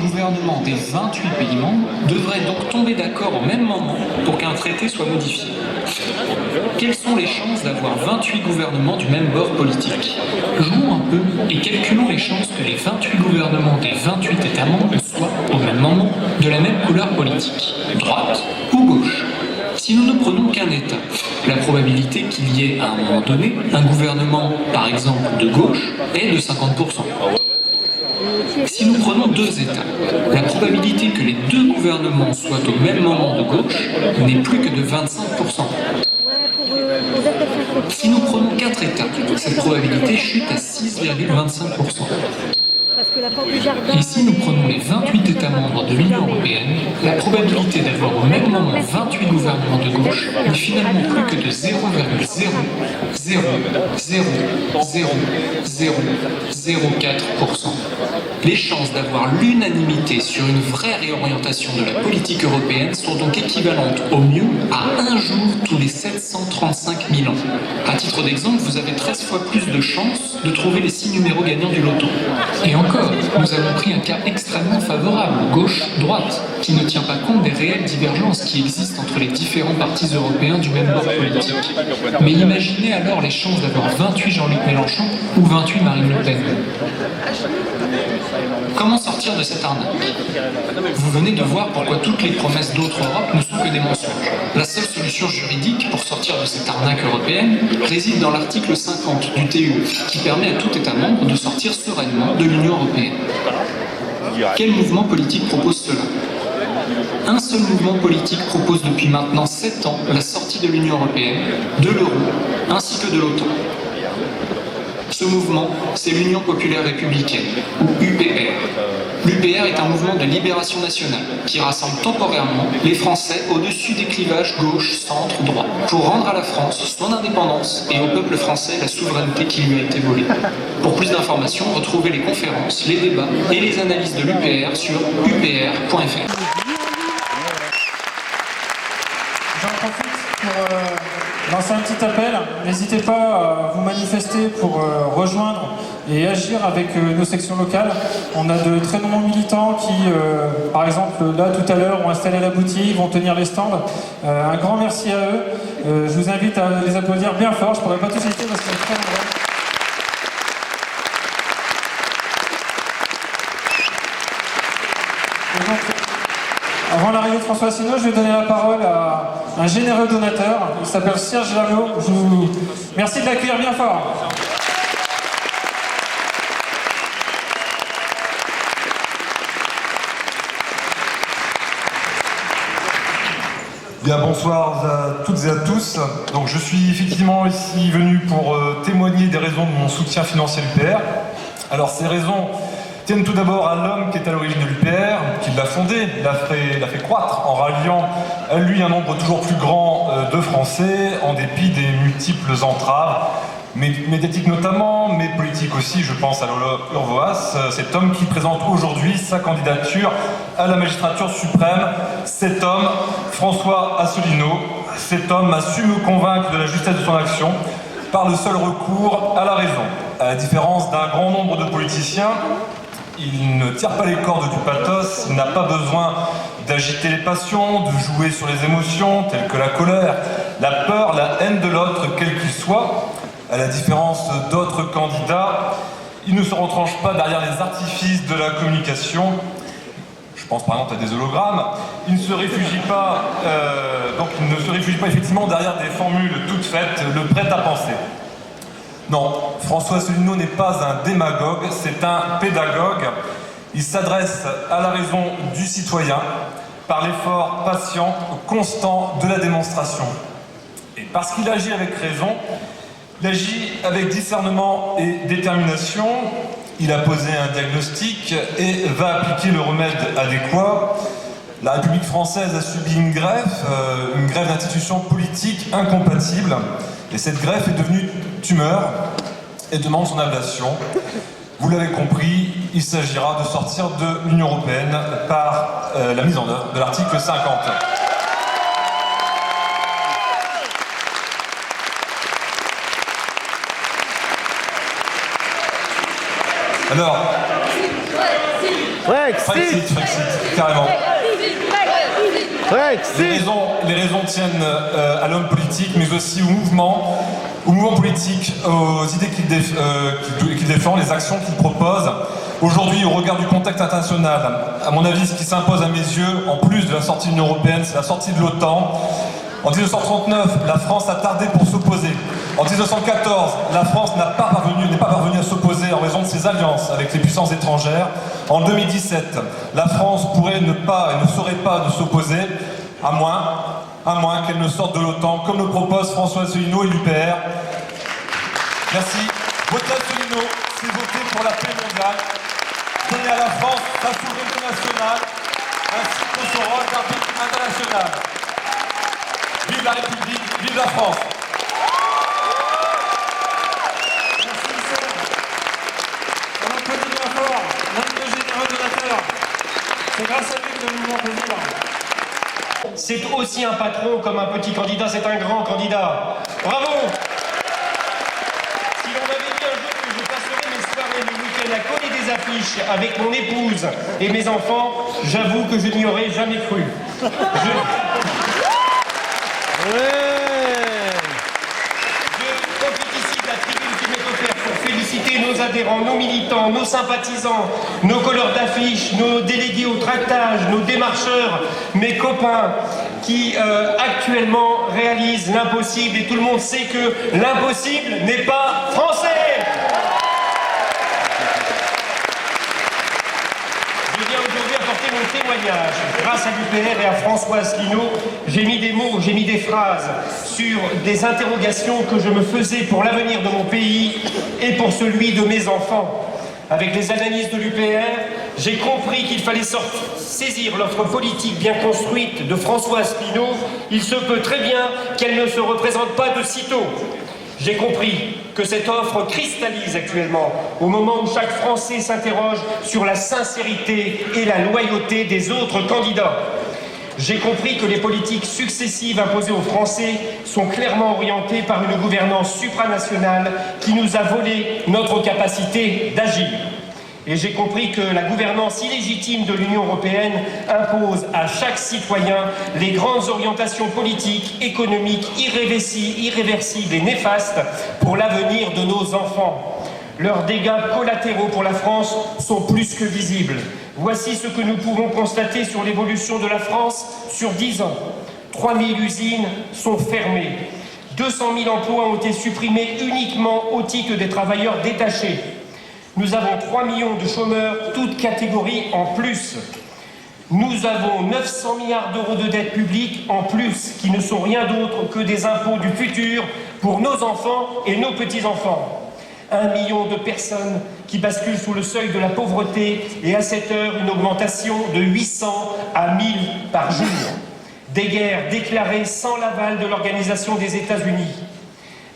gouvernements des 28 pays membres devraient donc tomber d'accord au même moment pour qu'un traité soit modifié. Quelles sont les chances d'avoir 28 gouvernements du même bord politique? Jouons un peu et calculons les chances que les 28 gouvernements des 28 États membres soient, au même moment, de la même couleur politique, droite ou gauche. Si nous ne prenons qu'un État, la probabilité qu'il y ait à un moment donné un gouvernement, par exemple de gauche, est de 50%. Si nous prenons deux États, la probabilité que les deux gouvernements soient au même moment de gauche n'est plus que de 25%. Si nous prenons 4 États, cette probabilité chute à 6,25%. Et si nous prenons les 28 États membres de l'Union européenne, la probabilité d'avoir au même moment 28 gouvernements de gauche n'est finalement plus que de 0,0000004%. Les chances d'avoir l'unanimité sur une vraie réorientation de la politique européenne sont donc équivalentes au mieux à un jour tous les 735 000 ans. À titre d'exemple, vous avez 13 fois plus de chances de trouver les 6 numéros gagnants du loto. Et encore, nous avons pris un cas extrêmement favorable, gauche-droite, qui ne tient pas compte des réelles divergences qui existent entre les différents partis européens du même bord politique. Mais imaginez alors les chances d'avoir 28 Jean-Luc Mélenchon ou 28 Marine Le Pen. Comment sortir de cette arnaque? Vous venez de voir pourquoi toutes les promesses d'autres Europe ne sont que des mensonges. La seule solution juridique pour sortir de cette arnaque européenne réside dans l'article 50 du TUE, qui permet à tout État membre de sortir sereinement de l'Union européenne. Quel mouvement politique propose cela? Un seul mouvement politique propose depuis maintenant 7 ans la sortie de l'Union européenne, de l'euro, ainsi que de l'OTAN. Ce mouvement, c'est l'Union populaire républicaine, ou UPR. L'UPR est un mouvement de libération nationale qui rassemble temporairement les Français au-dessus des clivages gauche, centre, droit, pour rendre à la France son indépendance et au peuple français la souveraineté qui lui a été volée. Pour plus d'informations, retrouvez les conférences, les débats et les analyses de l'UPR sur upr.fr. J'en profite pour lancer un petit appel. N'hésitez pas à vous manifester pour rejoindre et agir avec nos sections locales. On a de très nombreux militants qui, par exemple, là tout à l'heure, ont installé la boutique, vont tenir les stands. Un grand merci à eux. Je vous invite à les applaudir bien fort. Je ne pourrais pas tous citer parce qu'ils sont très nombreux. Avant l'arrivée de François Asselineau, je vais donner la parole à un généreux donateur. Il s'appelle Serge Lameau. Merci de l'accueillir bien fort. Bien, bonsoir à toutes et à tous. Donc, je suis effectivement ici venu pour témoigner des raisons de mon soutien financier à l'UPR. Alors, ces raisons tiennent tout d'abord à l'homme qui est à l'origine de l'UPR, qui l'a fondé, l'a fait croître en ralliant à lui un nombre toujours plus grand de Français, en dépit des multiples entraves, médiatiques notamment, mais politiques aussi. Je pense à Lola Urvoas, cet homme qui présente aujourd'hui sa candidature à la magistrature suprême. Cet homme, François Asselineau, cet homme a su me convaincre de la justesse de son action par le seul recours à la raison. À la différence d'un grand nombre de politiciens, il ne tire pas les cordes du pathos, il n'a pas besoin d'agiter les passions, de jouer sur les émotions telles que la colère, la peur, la haine de l'autre, quel qu'il soit. À la différence d'autres candidats, il ne se retranche pas derrière les artifices de la communication. Je pense par exemple à des hologrammes. Il ne se réfugie pas, effectivement derrière des formules toutes faites, le prêt-à-penser. Non, François Asselineau n'est pas un démagogue, c'est un pédagogue. Il s'adresse à la raison du citoyen par l'effort patient, constant de la démonstration. Et parce qu'il agit avec raison, il agit avec discernement et détermination. Il a posé un diagnostic et va appliquer le remède adéquat. La République française a subi une greffe d'institutions politiques incompatibles. Et cette greffe est devenue tumeur et demande son ablation. Vous l'avez compris, il s'agira de sortir de l'Union européenne par la mise en œuvre de l'article 50. Alors, Frexit, carrément. Les raisons tiennent à l'homme politique, mais aussi au mouvement politique, aux idées qu'il défend, les actions qu'il propose. Aujourd'hui, au regard du contexte international, à mon avis, ce qui s'impose à mes yeux, en plus de la sortie de l'Union européenne, c'est la sortie de l'OTAN. En 1939, la France a tardé pour s'opposer. En 1914, la France n'est pas parvenue à s'opposer en raison de ses alliances avec les puissances étrangères. En 2017, la France pourrait ne saurait pas s'opposer, à moins qu'elle ne sorte de l'OTAN, comme le propose François Asselineau et l'UPR. Merci. Voter Asselineau, c'est voter pour la paix mondiale. Donner à la France sa souveraineté nationale, ainsi que son rôle d'arbitre international. Vive la République, vive la France. Merci Michel. On applaudit bien fort l'un de nos généreux donateurs. C'est grâce à lui que le mouvement peut vivre. C'est aussi un patron comme un petit candidat, c'est un grand candidat. Bravo! Si l'on m'avait dit un jour que je passerais mes soirées le week-end à coller des affiches avec mon épouse et mes enfants, j'avoue que je n'y aurais jamais cru. Je profite ici de la tribune qui m'est offerte pour féliciter nos adhérents, nos militants, nos sympathisants, nos colleurs d'affiches, nos délégués au tractage, nos démarcheurs, mes copains qui actuellement réalisent l'impossible, et tout le monde sait que l'impossible n'est pas français. Je viens aujourd'hui apporter mon témoignage. Grâce à l'UPR et à François Asselineau, j'ai mis des mots, j'ai mis des phrases sur des interrogations que je me faisais pour l'avenir de mon pays et pour celui de mes enfants. Avec les analyses de l'UPR, j'ai compris qu'il fallait saisir l'offre politique bien construite de François Asselineau. Il se peut très bien qu'elle ne se représente pas de sitôt. J'ai compris que cette offre cristallise actuellement, au moment où chaque Français s'interroge sur la sincérité et la loyauté des autres candidats. J'ai compris que les politiques successives imposées aux Français sont clairement orientées par une gouvernance supranationale qui nous a volé notre capacité d'agir. Et j'ai compris que la gouvernance illégitime de l'Union européenne impose à chaque citoyen les grandes orientations politiques, économiques, irréversibles et néfastes pour l'avenir de nos enfants. Leurs dégâts collatéraux pour la France sont plus que visibles. Voici ce que nous pouvons constater sur l'évolution de la France sur 10 ans. 3000 usines sont fermées. 200 000 emplois ont été supprimés uniquement au titre des travailleurs détachés. Nous avons 3 millions de chômeurs, toutes catégories en plus. Nous avons 900 milliards d'euros de dettes publiques en plus, qui ne sont rien d'autre que des impôts du futur pour nos enfants et nos petits-enfants. 1 million de personnes qui basculent sous le seuil de la pauvreté et à cette heure, une augmentation de 800 à 1000 par jour. Des guerres déclarées sans l'aval de l'Organisation des États-Unis.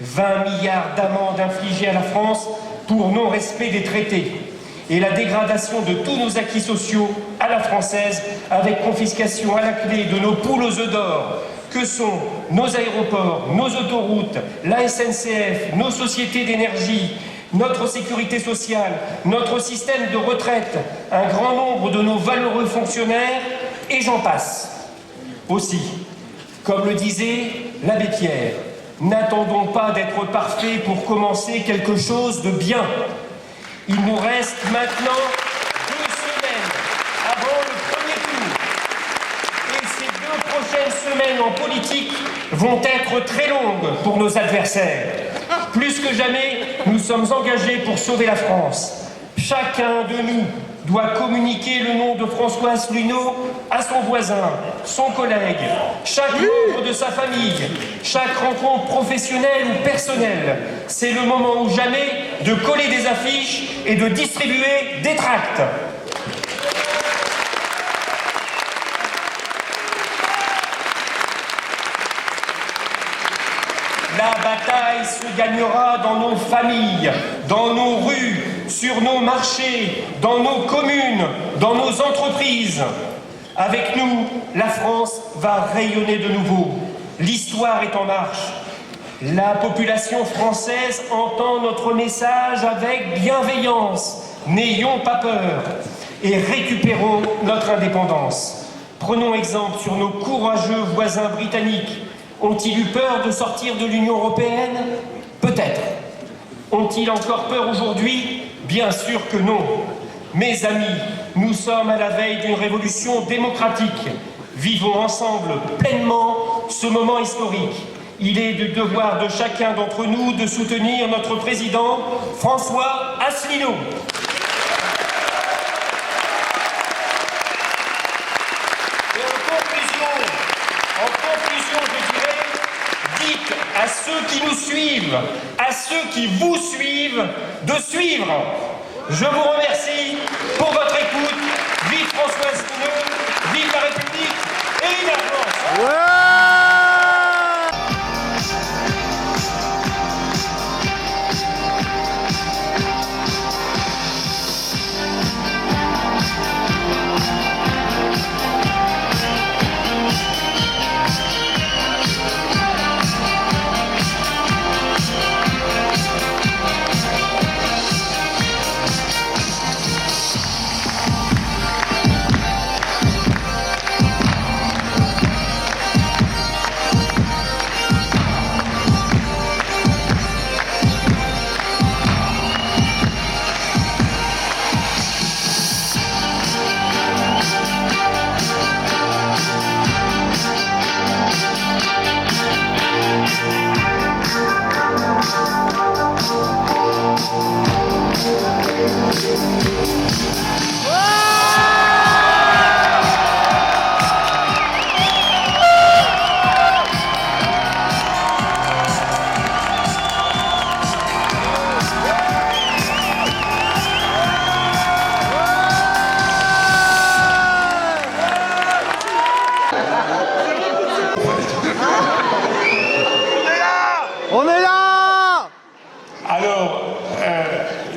20 milliards d'amendes infligées à la France pour non-respect des traités. Et la dégradation de tous nos acquis sociaux à la française, avec confiscation à la clé de nos poules aux œufs d'or, que sont nos aéroports, nos autoroutes, la SNCF, nos sociétés d'énergie, notre sécurité sociale, notre système de retraite, un grand nombre de nos valeureux fonctionnaires, et j'en passe. Aussi, comme le disait l'abbé Pierre, n'attendons pas d'être parfaits pour commencer quelque chose de bien. Il nous reste maintenant 2 semaines avant le premier tour. Et ces 2 prochaines semaines en politique vont être très longues pour nos adversaires. Plus que jamais, nous sommes engagés pour sauver la France. Chacun de nous doit communiquer le nom de François Asselineau à son voisin, son collègue, chaque membre de sa famille, chaque rencontre professionnelle ou personnelle. C'est le moment ou jamais de coller des affiches et de distribuer des tracts. La bataille se gagnera dans nos familles, dans nos rues, sur nos marchés, dans nos communes, dans nos entreprises. Avec nous, la France va rayonner de nouveau. L'histoire est en marche. La population française entend notre message avec bienveillance. N'ayons pas peur. et récupérons notre indépendance. Prenons exemple sur nos courageux voisins britanniques. Ont-ils eu peur de sortir de l'Union européenne? Peut-être. Ont-ils encore peur aujourd'hui? Bien sûr que non. Mes amis, nous sommes à la veille d'une révolution démocratique. Vivons ensemble pleinement ce moment historique. Il est du devoir de chacun d'entre nous de soutenir notre président François Asselineau. Et en conclusion, je dirais, dites à ceux qui nous suivent, à ceux qui vous suivent, de suivre. Je vous remercie pour votre écoute. Vive François Asselineau, vive la République et vive la France.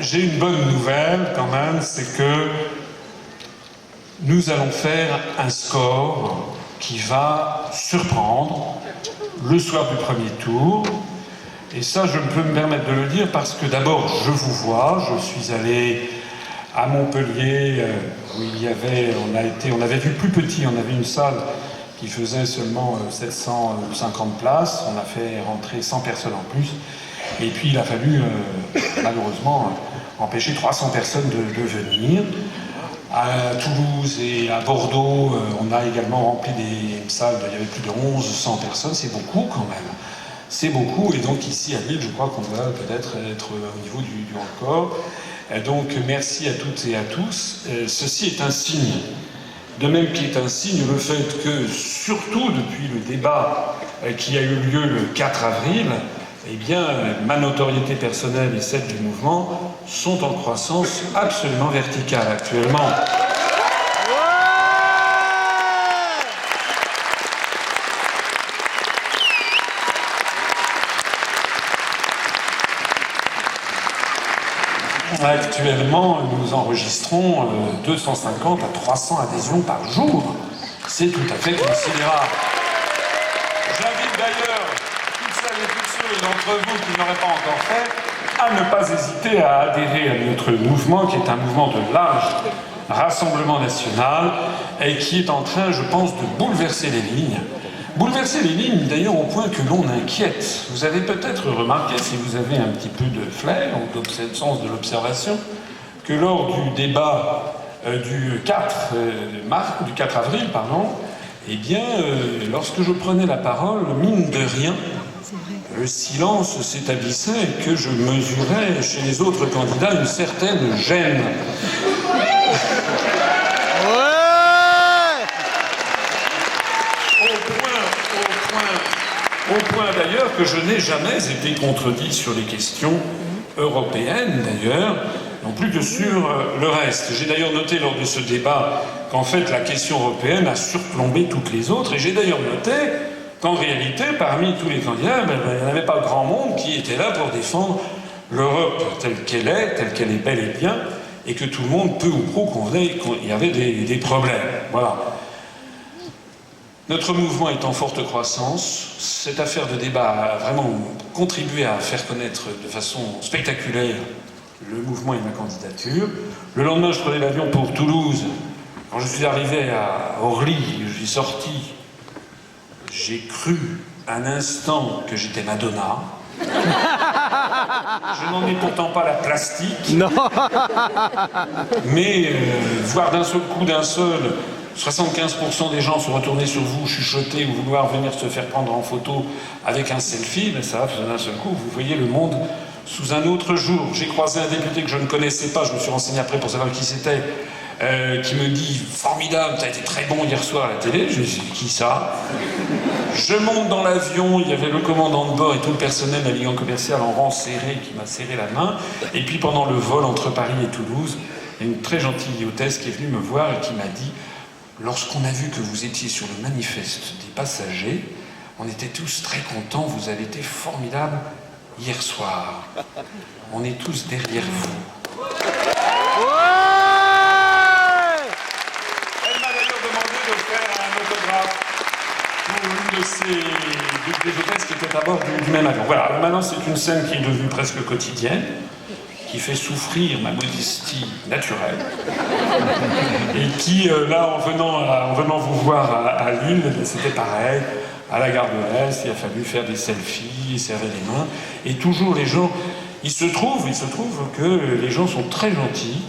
J'ai une bonne nouvelle quand même, c'est que nous allons faire un score qui va surprendre le soir du premier tour. Et ça, je peux me permettre de le dire parce que d'abord, je vous vois, je suis allé à Montpellier où on avait vu plus petit, on avait une salle qui faisait seulement 750 places, on a fait rentrer 100 personnes en plus. Et puis il a fallu malheureusement empêcher 300 personnes de venir. À Toulouse et à Bordeaux, on a également rempli des salles, il y avait plus de 1100 personnes, c'est beaucoup quand même. C'est beaucoup, et donc ici à Lille, je crois qu'on va peut-être être au niveau du record. Donc merci à toutes et à tous. Ceci est un signe. De même qu'il est un signe le fait que, surtout depuis le débat qui a eu lieu le 4 avril, eh bien, ma notoriété personnelle et celle du mouvement sont en croissance absolument verticale actuellement. Actuellement, nous enregistrons 250 à 300 adhésions par jour. C'est tout à fait considérable. J'invite d'ailleurs toutes celles et tous ceux d'entre vous qui n'auraient pas encore fait à ne pas hésiter à adhérer à notre mouvement, qui est un mouvement de large rassemblement national et qui est en train, je pense, de bouleverser les lignes. Bouleverser les lignes, d'ailleurs, au point que l'on inquiète. Vous avez peut-être remarqué, si vous avez un petit peu de flair ou de sens de l'observation, que lors du débat du 4 avril, eh bien, lorsque je prenais la parole, mine de rien, le silence s'établissait et que je mesurais chez les autres candidats une certaine gêne. Au point d'ailleurs que je n'ai jamais été contredit sur les questions européennes d'ailleurs, non plus que sur le reste. J'ai d'ailleurs noté lors de ce débat qu'en fait la question européenne a surplombé toutes les autres, et j'ai d'ailleurs noté qu'en réalité, parmi tous les candidats, il n'y avait pas grand monde qui était là pour défendre l'Europe telle qu'elle est bel et bien, et que tout le monde, peu ou prou, convenait qu'il y avait des problèmes. Voilà. Notre mouvement est en forte croissance. Cette affaire de débat a vraiment contribué à faire connaître de façon spectaculaire le mouvement et ma candidature. Le lendemain, je prenais l'avion pour Toulouse. Quand je suis arrivé à Orly, je suis sorti, j'ai cru un instant que j'étais Madonna. Je n'en ai pourtant pas la plastique. Non. Mais voir d'un seul coup, 75% des gens se retourner sur vous, chuchoter ou vouloir venir se faire prendre en photo avec un selfie, ben ça, d'un seul coup, vous voyez le monde sous un autre jour. J'ai croisé un député que je ne connaissais pas, je me suis renseigné après pour savoir qui c'était, qui me dit « Formidable, t'as été très bon hier soir à la télé ». Je dis « Qui ça ?» Je monte dans l'avion, il y avait le commandant de bord et tout le personnel navigant commercial en rang serré qui m'a serré la main. Et puis pendant le vol entre Paris et Toulouse, il y a une très gentille hôtesse qui est venue me voir et qui m'a dit « Lorsqu'on a vu que vous étiez sur le manifeste des passagers, on était tous très contents, vous avez été formidables hier soir. On est tous derrière vous. » Elle m'a d'ailleurs demandé de faire un autographe pour une de des hôtesses qui était à bord du même avion. Voilà, alors maintenant c'est une scène qui est devenue presque quotidienne, qui fait souffrir ma modestie naturelle, et qui, là, en venant vous voir à Lille, c'était pareil, à la gare de l'Est, il a fallu faire des selfies, serrer les mains, et toujours les gens, il se trouve que les gens sont très gentils,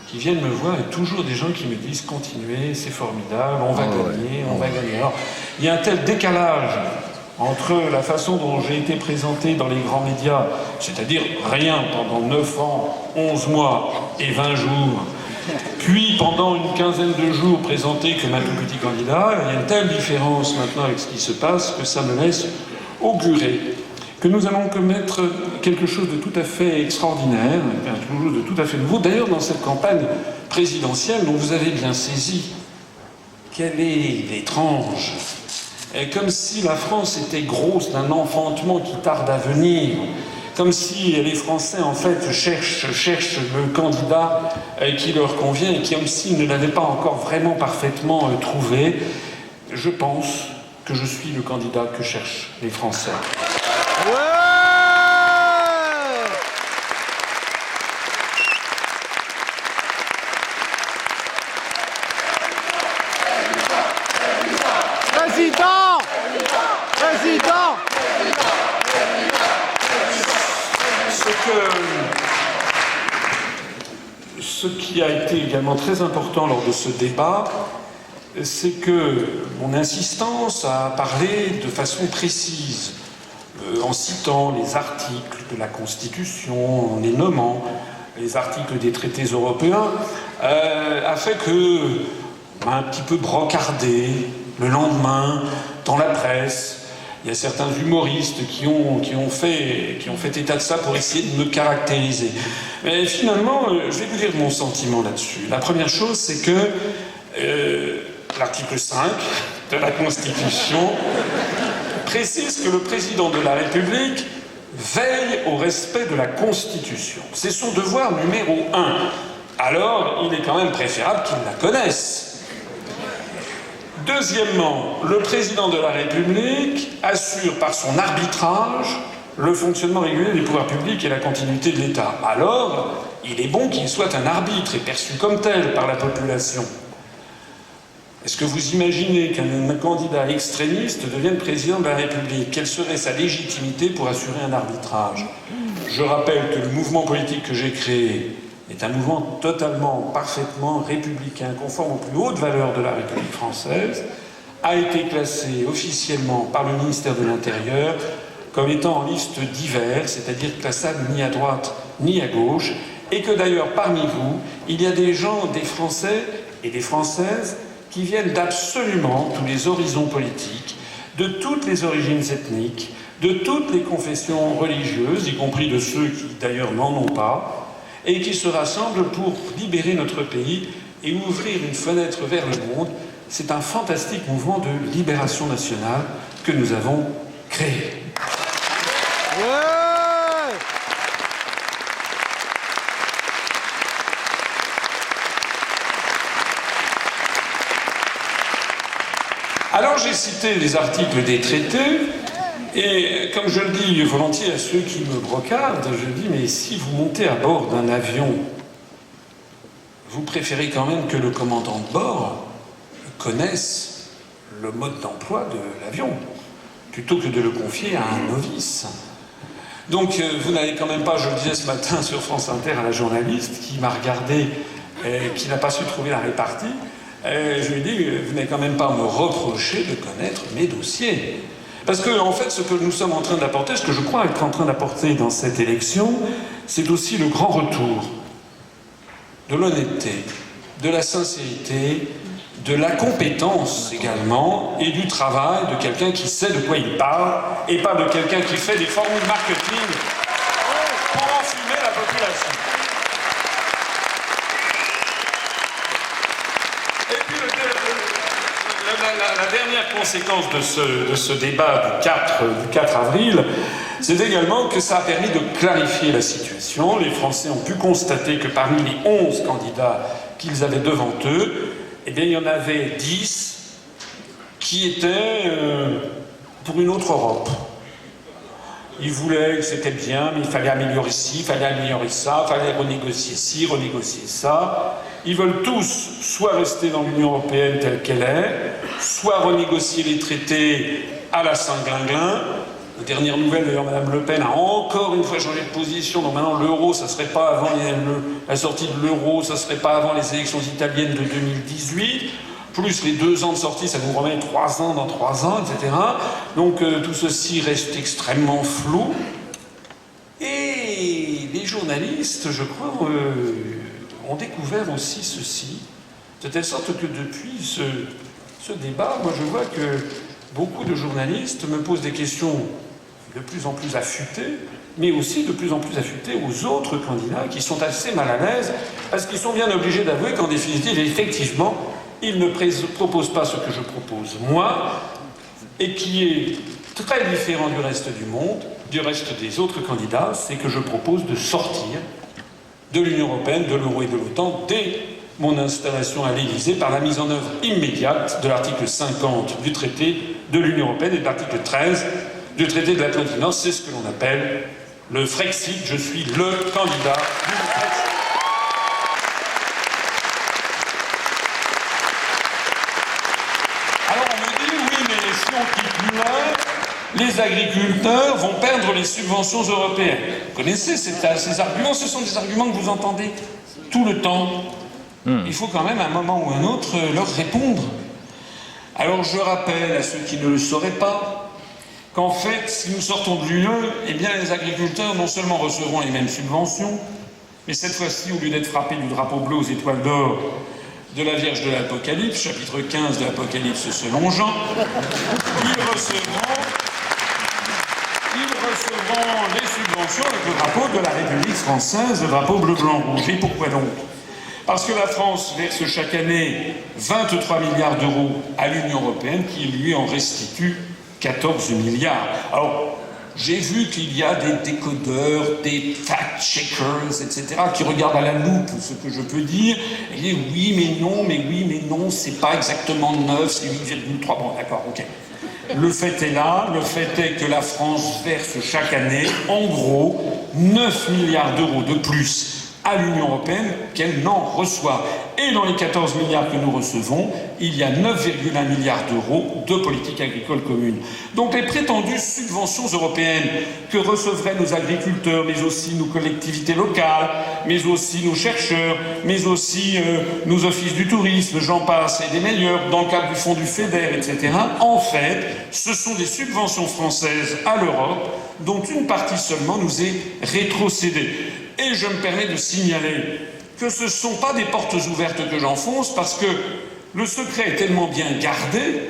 qui viennent me voir, et toujours des gens qui me disent « Continuez, c'est formidable, on va gagner, on va gagner ». Alors, il y a un tel décalage entre la façon dont j'ai été présenté dans les grands médias, c'est-à-dire rien pendant 9 ans, 11 mois et 20 jours, puis pendant une quinzaine de jours présenté comme un tout petit candidat, il y a une telle différence maintenant avec ce qui se passe que ça me laisse augurer que nous allons commettre quelque chose de tout à fait extraordinaire, quelque chose de tout à fait nouveau. D'ailleurs, dans cette campagne présidentielle dont vous avez bien saisi qu'elle est étrange, et comme si la France était grosse d'un enfantement qui tarde à venir, comme si les Français, en fait, cherchent le candidat qui leur convient, et comme s'ils ne l'avaient pas encore vraiment parfaitement trouvé. Je pense que je suis le candidat que cherchent les Français. Président. Ce qui a été également très important lors de ce débat, c'est que mon insistance à parler de façon précise, en citant les articles de la Constitution, en les nommant, les articles des traités européens, a fait que m'a un petit peu brocardé le lendemain dans la presse. Il y a certains humoristes qui ont fait état de ça pour essayer de me caractériser. Mais finalement, je vais vous dire mon sentiment là-dessus. La première chose, c'est que l'article 5 de la Constitution précise que le président de la République veille au respect de la Constitution. C'est son devoir numéro 1. Alors, il est quand même préférable qu'il la connaisse. Deuxièmement, le président de la République assure par son arbitrage le fonctionnement régulier des pouvoirs publics et la continuité de l'État. Alors, il est bon qu'il soit un arbitre et perçu comme tel par la population. Est-ce que vous imaginez qu'un candidat extrémiste devienne président de la République? Quelle serait sa légitimité pour assurer un arbitrage? Je rappelle que le mouvement politique que j'ai créé est un mouvement totalement, parfaitement républicain, conforme aux plus hautes valeurs de la République française, a été classé officiellement par le ministère de l'Intérieur comme étant en liste divers, c'est-à-dire classable ni à droite ni à gauche, et que d'ailleurs parmi vous, il y a des gens, des Français et des Françaises qui viennent d'absolument tous les horizons politiques, de toutes les origines ethniques, de toutes les confessions religieuses, y compris de ceux qui d'ailleurs n'en ont pas, et qui se rassemblent pour libérer notre pays et ouvrir une fenêtre vers le monde. C'est un fantastique mouvement de libération nationale que nous avons créé. Alors j'ai cité les articles des traités, Et comme je le dis volontiers à ceux qui me brocardent, je dis, mais si vous montez à bord d'un avion, vous préférez quand même que le commandant de bord connaisse le mode d'emploi de l'avion, plutôt que de le confier à un novice. Donc vous n'avez quand même pas, je le disais ce matin sur France Inter à la journaliste qui m'a regardé, qui n'a pas su trouver la répartie, je lui ai dit, vous n'avez quand même pas à me reprocher de connaître mes dossiers. Parce que, en fait, ce que nous sommes en train d'apporter, ce que je crois être en train d'apporter dans cette élection, c'est aussi le grand retour de l'honnêteté, de la sincérité, de la compétence également, et du travail de quelqu'un qui sait de quoi il parle, et pas de quelqu'un qui fait des formules marketing pour enfumer la population. Et puis la dernière conséquence de ce débat du 4 avril, c'est également que ça a permis de clarifier la situation. Les Français ont pu constater que parmi les 11 candidats qu'ils avaient devant eux, eh bien, il y en avait 10 qui étaient pour une autre Europe. Ils voulaient que c'était bien, mais il fallait améliorer ci, il fallait améliorer ça, il fallait renégocier ci, renégocier ça. Ils veulent tous soit rester dans l'Union européenne telle qu'elle est, soit renégocier les traités à la Saint-Glinglin. La dernière nouvelle, d'ailleurs, Mme Le Pen a encore une fois changé de position. Donc maintenant, l'euro, ça ne serait pas avant la sortie de l'euro, ça ne serait pas avant les élections italiennes de 2018. Plus les 2 ans de sortie, ça nous remet 3 ans dans 3 ans, etc. Donc tout ceci reste extrêmement flou. Et les journalistes, je crois, ont découvert aussi ceci. De telle sorte que depuis ce débat, moi je vois que beaucoup de journalistes me posent des questions de plus en plus affûtées, mais aussi de plus en plus affûtées aux autres candidats qui sont assez mal à l'aise, parce qu'ils sont bien obligés d'avouer qu'en définitive, effectivement, ils ne proposent pas ce que je propose moi, et qui est très différent du reste du monde, du reste des autres candidats, c'est que je propose de sortir de l'Union européenne, de l'euro et de l'OTAN dès mon installation à l'Élysée par la mise en œuvre immédiate de l'article 50 du traité de l'Union européenne et de l'article 13 du traité de l'Atlantique Nord. C'est ce que l'on appelle le Frexit. Je suis le candidat du Frexit. Alors on me dit, oui, mais si on quitte l'UE, les agriculteurs vont perdre les subventions européennes. Vous connaissez ces arguments, ce sont des arguments que vous entendez tout le temps. Il faut quand même, à un moment ou à un autre, leur répondre. Alors je rappelle à ceux qui ne le sauraient pas, qu'en fait, si nous sortons de l'UE, eh bien les agriculteurs non seulement recevront les mêmes subventions, mais cette fois-ci, au lieu d'être frappés du drapeau bleu aux étoiles d'or de la Vierge de l'Apocalypse, chapitre 15 de l'Apocalypse selon Jean, ils recevront les subventions avec le drapeau de la République française, le drapeau bleu, blanc, rouge. Et pourquoi donc ? Parce que la France verse chaque année 23 milliards d'euros à l'Union européenne qui lui en restitue 14 milliards. Alors, j'ai vu qu'il y a des décodeurs, des fact-checkers, etc., qui regardent à la loupe ce que je peux dire, et disent oui, mais non, c'est pas exactement 9, c'est 8,3. Bon, d'accord, ok. Le fait est là, le fait est que la France verse chaque année, en gros, 9 milliards d'euros de plus à l'Union européenne qu'elle n'en reçoit. Et dans les 14 milliards que nous recevons, il y a 9,1 milliards d'euros de politique agricole commune. Donc les prétendues subventions européennes que recevraient nos agriculteurs, mais aussi nos collectivités locales, mais aussi nos chercheurs, mais aussi nos offices du tourisme, j'en passe, et des meilleurs, dans le cadre du fonds du FEDER, etc., en fait, ce sont des subventions françaises à l'Europe dont une partie seulement nous est rétrocédée. Et je me permets de signaler que ce ne sont pas des portes ouvertes que j'enfonce, parce que le secret est tellement bien gardé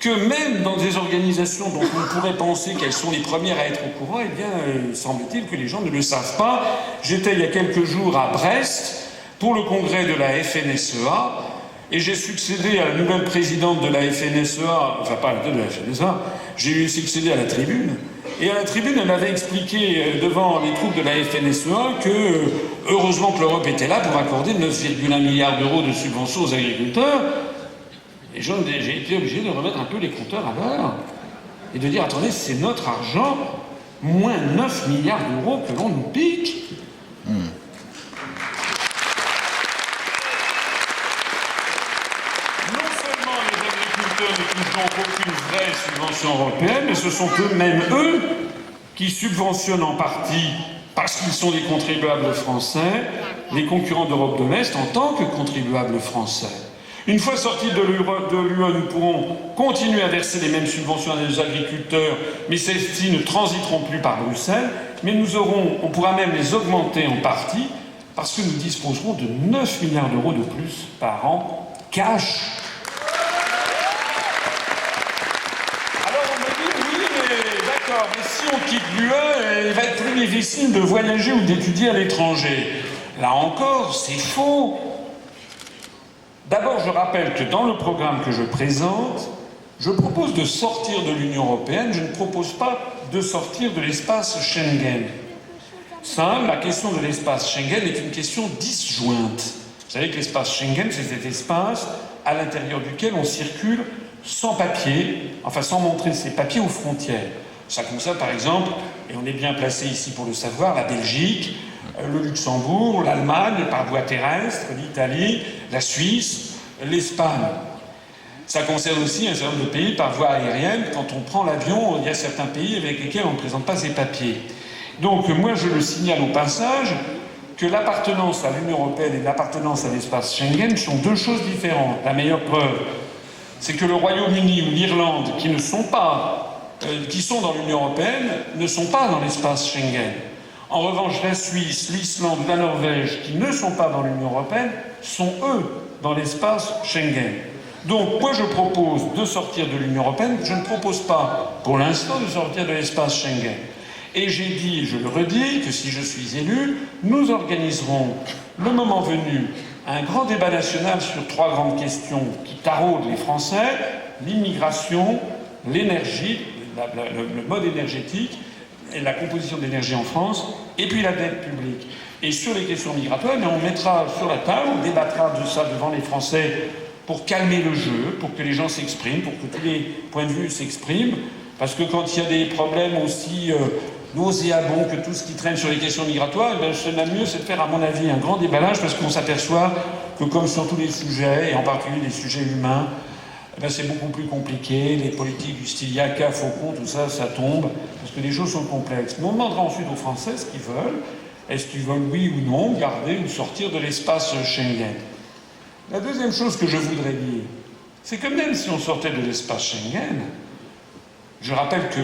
que même dans des organisations dont on pourrait penser qu'elles sont les premières à être au courant, eh bien, semble-t-il que les gens ne le savent pas. J'étais il y a quelques jours à Brest pour le congrès de la FNSEA, et j'ai succédé à la nouvelle présidente de la FNSEA, enfin pas de la FNSEA, j'ai succédé à la tribune. Et à la tribune, elle avait expliqué devant les troupes de la FNSEA que, heureusement que l'Europe était là pour accorder 9,1 milliards d'euros de subventions aux agriculteurs. Et j'ai été obligé de remettre un peu les compteurs à l'heure. et de dire, attendez, c'est notre argent, moins 9 milliards d'euros que l'on nous pique. Ne touchent donc aucune vraie subvention européenne, mais ce sont eux-mêmes, eux, qui subventionnent en partie, parce qu'ils sont des contribuables français, les concurrents d'Europe de l'Est en tant que contribuables français. Une fois sortis de l'UE, nous pourrons continuer à verser les mêmes subventions à nos agriculteurs, mais celles-ci ne transiteront plus par Bruxelles, mais on pourra même les augmenter en partie, parce que nous disposerons de 9 milliards d'euros de plus par an, cash. Mais si on quitte l'UE, il va être plus difficile de voyager ou d'étudier à l'étranger. Là encore, c'est faux. D'abord, je rappelle que dans le programme que je présente, je propose de sortir de l'Union européenne, je ne propose pas de sortir de l'espace Schengen. Ça, la question de l'espace Schengen est une question disjointe. Vous savez que l'espace Schengen, c'est cet espace à l'intérieur duquel on circule sans papier, enfin sans montrer ses papiers aux frontières. Ça concerne par exemple, et on est bien placé ici pour le savoir, la Belgique, le Luxembourg, l'Allemagne par voie terrestre, l'Italie, la Suisse, l'Espagne. Ça concerne aussi un certain nombre de pays par voie aérienne. Quand on prend l'avion, il y a certains pays avec lesquels on ne présente pas ses papiers. Donc moi je le signale au passage que l'appartenance à l'Union européenne et l'appartenance à l'espace Schengen sont deux choses différentes. La meilleure preuve, c'est que le Royaume-Uni ou l'Irlande, qui sont dans l'Union européenne, ne sont pas dans l'espace Schengen. En revanche, la Suisse, l'Islande, la Norvège, qui ne sont pas dans l'Union européenne, sont eux dans l'espace Schengen. Donc, moi, je propose de sortir de l'Union européenne. Je ne propose pas, pour l'instant, de sortir de l'espace Schengen. Et j'ai dit, et je le redis, que si je suis élu, nous organiserons, le moment venu, un grand débat national sur 3 grandes questions qui taraudent les Français: l'immigration, l'énergie, le mode énergétique et la composition de l'énergie en France, et puis la dette publique. Et sur les questions migratoires, on mettra sur la table, on débattra de ça devant les Français pour calmer le jeu, pour que les gens s'expriment, pour que tous les points de vue s'expriment, parce que quand il y a des problèmes aussi nauséabonds que tout ce qui traîne sur les questions migratoires, le mieux c'est de faire, à mon avis, un grand déballage, parce qu'on s'aperçoit que comme sur tous les sujets, et en particulier les sujets humains, c'est beaucoup plus compliqué, les politiques du style Yaka, Faucon, tout ça, ça tombe, parce que les choses sont complexes. Mais on demandera ensuite aux Français ce qu'ils veulent. Est-ce qu'ils veulent, oui ou non, garder ou sortir de l'espace Schengen? La deuxième chose que je voudrais dire, c'est que même si on sortait de l'espace Schengen, je rappelle que,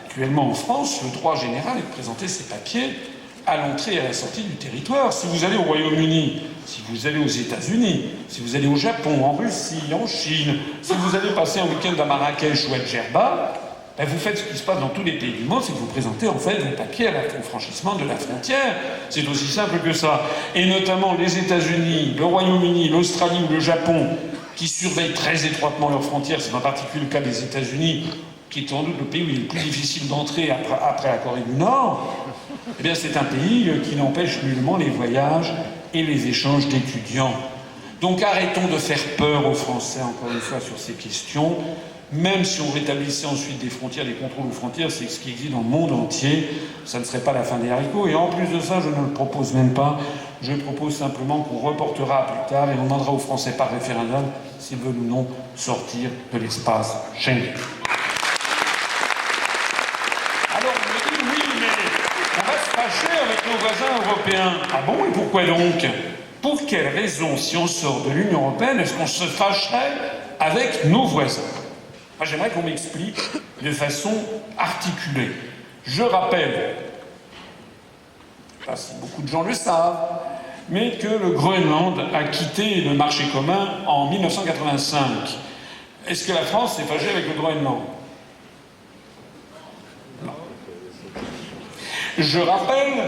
actuellement en France, le droit général est de présenter ses papiers à l'entrée et à la sortie du territoire. Si vous allez au Royaume-Uni, si vous allez aux États-Unis, si vous allez au Japon, en Russie, en Chine, si vous allez passer un week-end à Marrakech ou à Djerba, vous faites ce qui se passe dans tous les pays du monde, c'est que vous présentez en fait vos papiers au franchissement de la frontière. C'est aussi simple que ça. Et notamment les États-Unis, le Royaume-Uni, l'Australie ou le Japon, qui surveillent très étroitement leurs frontières, c'est en particulier le cas des États-Unis, qui est sans doute le pays où il est le plus difficile d'entrer après la Corée du Nord, eh bien c'est un pays qui n'empêche nullement les voyages et les échanges d'étudiants. Donc arrêtons de faire peur aux Français, encore une fois, sur ces questions. Même si on rétablissait ensuite des frontières, des contrôles aux frontières, c'est ce qui existe dans le monde entier, ça ne serait pas la fin des haricots. Et en plus de ça, je ne le propose même pas. Je propose simplement qu'on reportera plus tard et on demandera aux Français par référendum s'ils veulent ou non sortir de l'espace Schengen. Alors on me dit, oui, mais on va se fâcher avec nos voisins européens. Ah bon, et pourquoi donc? Pour quelle raison, si on sort de l'Union européenne, est-ce qu'on se fâcherait avec nos voisins? Moi, j'aimerais qu'on m'explique de façon articulée. Je rappelle, je ne sais pas si beaucoup de gens le savent, mais que le Groenland a quitté le marché commun en 1985. Est-ce que la France s'est fâchée avec le Groenland? Non. Je rappelle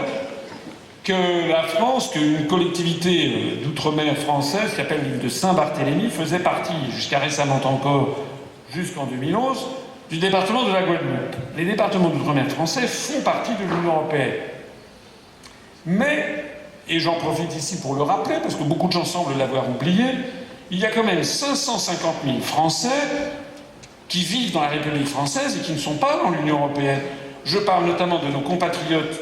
que la France, qu'une collectivité d'outre-mer française qui s'appelle l'île de Saint-Barthélemy faisait partie, jusqu'à récemment encore, jusqu'en 2011, du département de la Guadeloupe. Les départements d'outre-mer français font partie de l'Union européenne. Mais, et j'en profite ici pour le rappeler, parce que beaucoup de gens semblent l'avoir oublié, il y a quand même 550 000 Français qui vivent dans la République française et qui ne sont pas dans l'Union européenne. Je parle notamment de nos compatriotes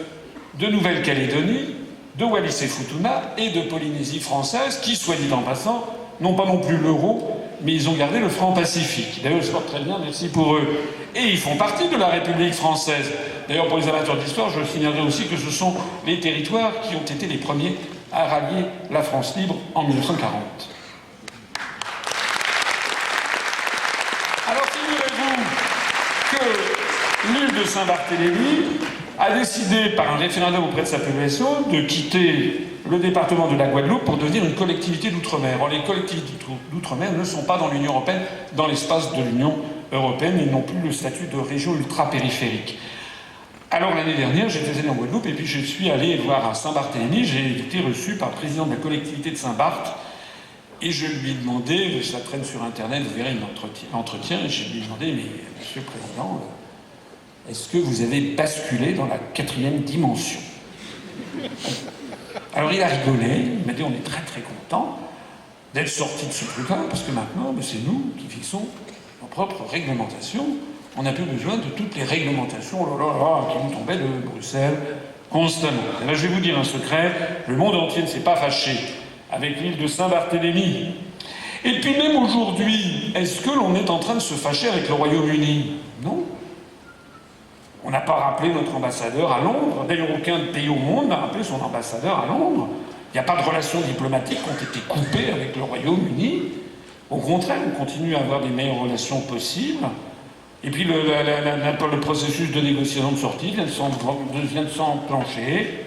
de Nouvelle-Calédonie, de Wallis-et-Futuna et de Polynésie française, qui, soit dit en passant, n'ont pas non plus l'euro, mais ils ont gardé le franc pacifique. D'ailleurs, ils se portent très bien, merci pour eux. Et ils font partie de la République française. D'ailleurs, pour les amateurs d'histoire, je signalerai aussi que ce sont les territoires qui ont été les premiers à rallier la France libre en 1940. Alors, figurez-vous que l'île de Saint-Barthélemy a décidé, par un référendum auprès de sa population, de quitter le département de la Guadeloupe pour devenir une collectivité d'outre-mer. Or, les collectivités d'outre-mer ne sont pas dans l'Union européenne, dans l'espace de l'Union européenne, ils n'ont plus le statut de région ultra-périphérique. Alors, l'année dernière, j'étais allé en Guadeloupe et puis je suis allé voir à Saint-Barthélemy. J'ai été reçu par le président de la collectivité de Saint-Barth et je lui ai demandé, ça traîne sur Internet, vous verrez l'entretien, et je lui ai demandé, mais Monsieur le Président, est-ce que vous avez basculé dans la 4e dimension? Alors il a rigolé, il m'a dit on est très très content d'être sorti de ce truc-là, parce que maintenant, c'est nous qui fixons nos propres réglementations. On n'a plus besoin de toutes les réglementations qui nous tombaient de Bruxelles constamment. Et là, je vais vous dire un secret, le monde entier ne s'est pas fâché avec l'île de Saint-Barthélemy. Et puis même aujourd'hui, est-ce que l'on est en train de se fâcher avec le Royaume-Uni? Non. On n'a pas rappelé notre ambassadeur à Londres. D'ailleurs, aucun pays au monde n'a rappelé son ambassadeur à Londres. Il n'y a pas de relations diplomatiques qui ont été coupées avec le Royaume-Uni. Au contraire, on continue à avoir des meilleures relations possibles. Et puis le processus de négociation de sortie vient de s'enclencher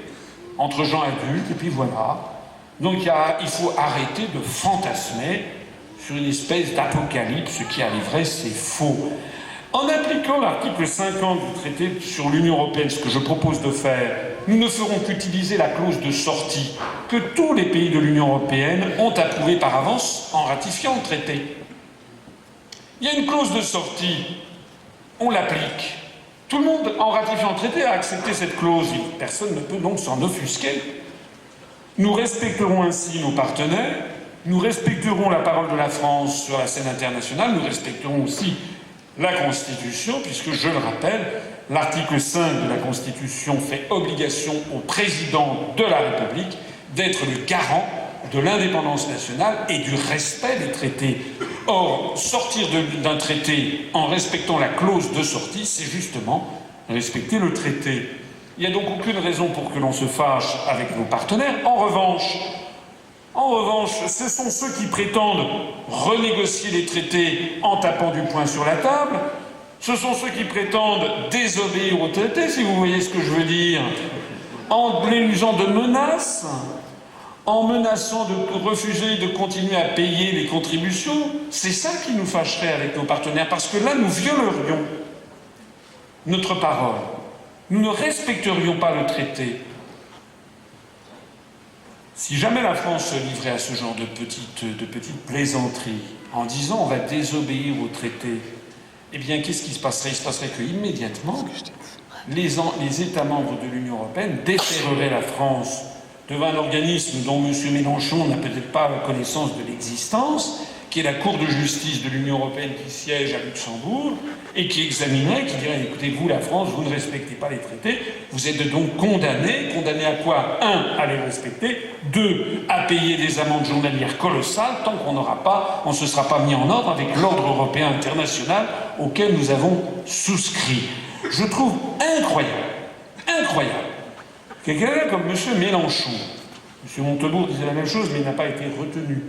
entre gens adultes, et puis voilà. Donc il faut arrêter de fantasmer sur une espèce d'apocalypse. Ce qui arriverait, c'est faux. En appliquant l'article 50 du traité sur l'Union européenne, ce que je propose de faire, nous ne ferons qu'utiliser la clause de sortie que tous les pays de l'Union européenne ont approuvée par avance en ratifiant le traité. Il y a une clause de sortie, on l'applique. Tout le monde, en ratifiant le traité, a accepté cette clause. Personne ne peut donc s'en offusquer. Nous respecterons ainsi nos partenaires, nous respecterons la parole de la France sur la scène internationale, nous respecterons aussi la Constitution, puisque, je le rappelle, l'article 5 de la Constitution fait obligation au président de la République d'être le garant de l'indépendance nationale et du respect des traités. Or, sortir d'un traité en respectant la clause de sortie, c'est justement respecter le traité. Il n'y a donc aucune raison pour que l'on se fâche avec nos partenaires. En revanche, ce sont ceux qui prétendent renégocier les traités en tapant du poing sur la table. Ce sont ceux qui prétendent désobéir aux traités, si vous voyez ce que je veux dire, en les usant de menaces, en menaçant de refuser de continuer à payer les contributions. C'est ça qui nous fâcherait avec nos partenaires, parce que là, nous violerions notre parole. Nous ne respecterions pas le traité. Si jamais la France se livrait à ce genre de petites plaisanteries, en disant on va désobéir au traité, eh bien, qu'est-ce qui se passerait? Il se passerait qu'immédiatement, les États membres de l'Union européenne déféreraient la France devant un organisme dont M. Mélenchon n'a peut-être pas connaissance de l'existence, qui est la Cour de justice de l'Union européenne qui siège à Luxembourg, et qui examinerait, qui dirait, écoutez, vous, la France, vous ne respectez pas les traités, vous êtes donc condamnés. Condamnés à quoi? 1, à les respecter, 2, à payer des amendes journalières colossales, tant qu'on ne se sera pas mis en ordre avec l'ordre européen international auquel nous avons souscrit. Je trouve incroyable, que quelqu'un comme M. Mélenchon, M. Montebourg disait la même chose, mais il n'a pas été retenu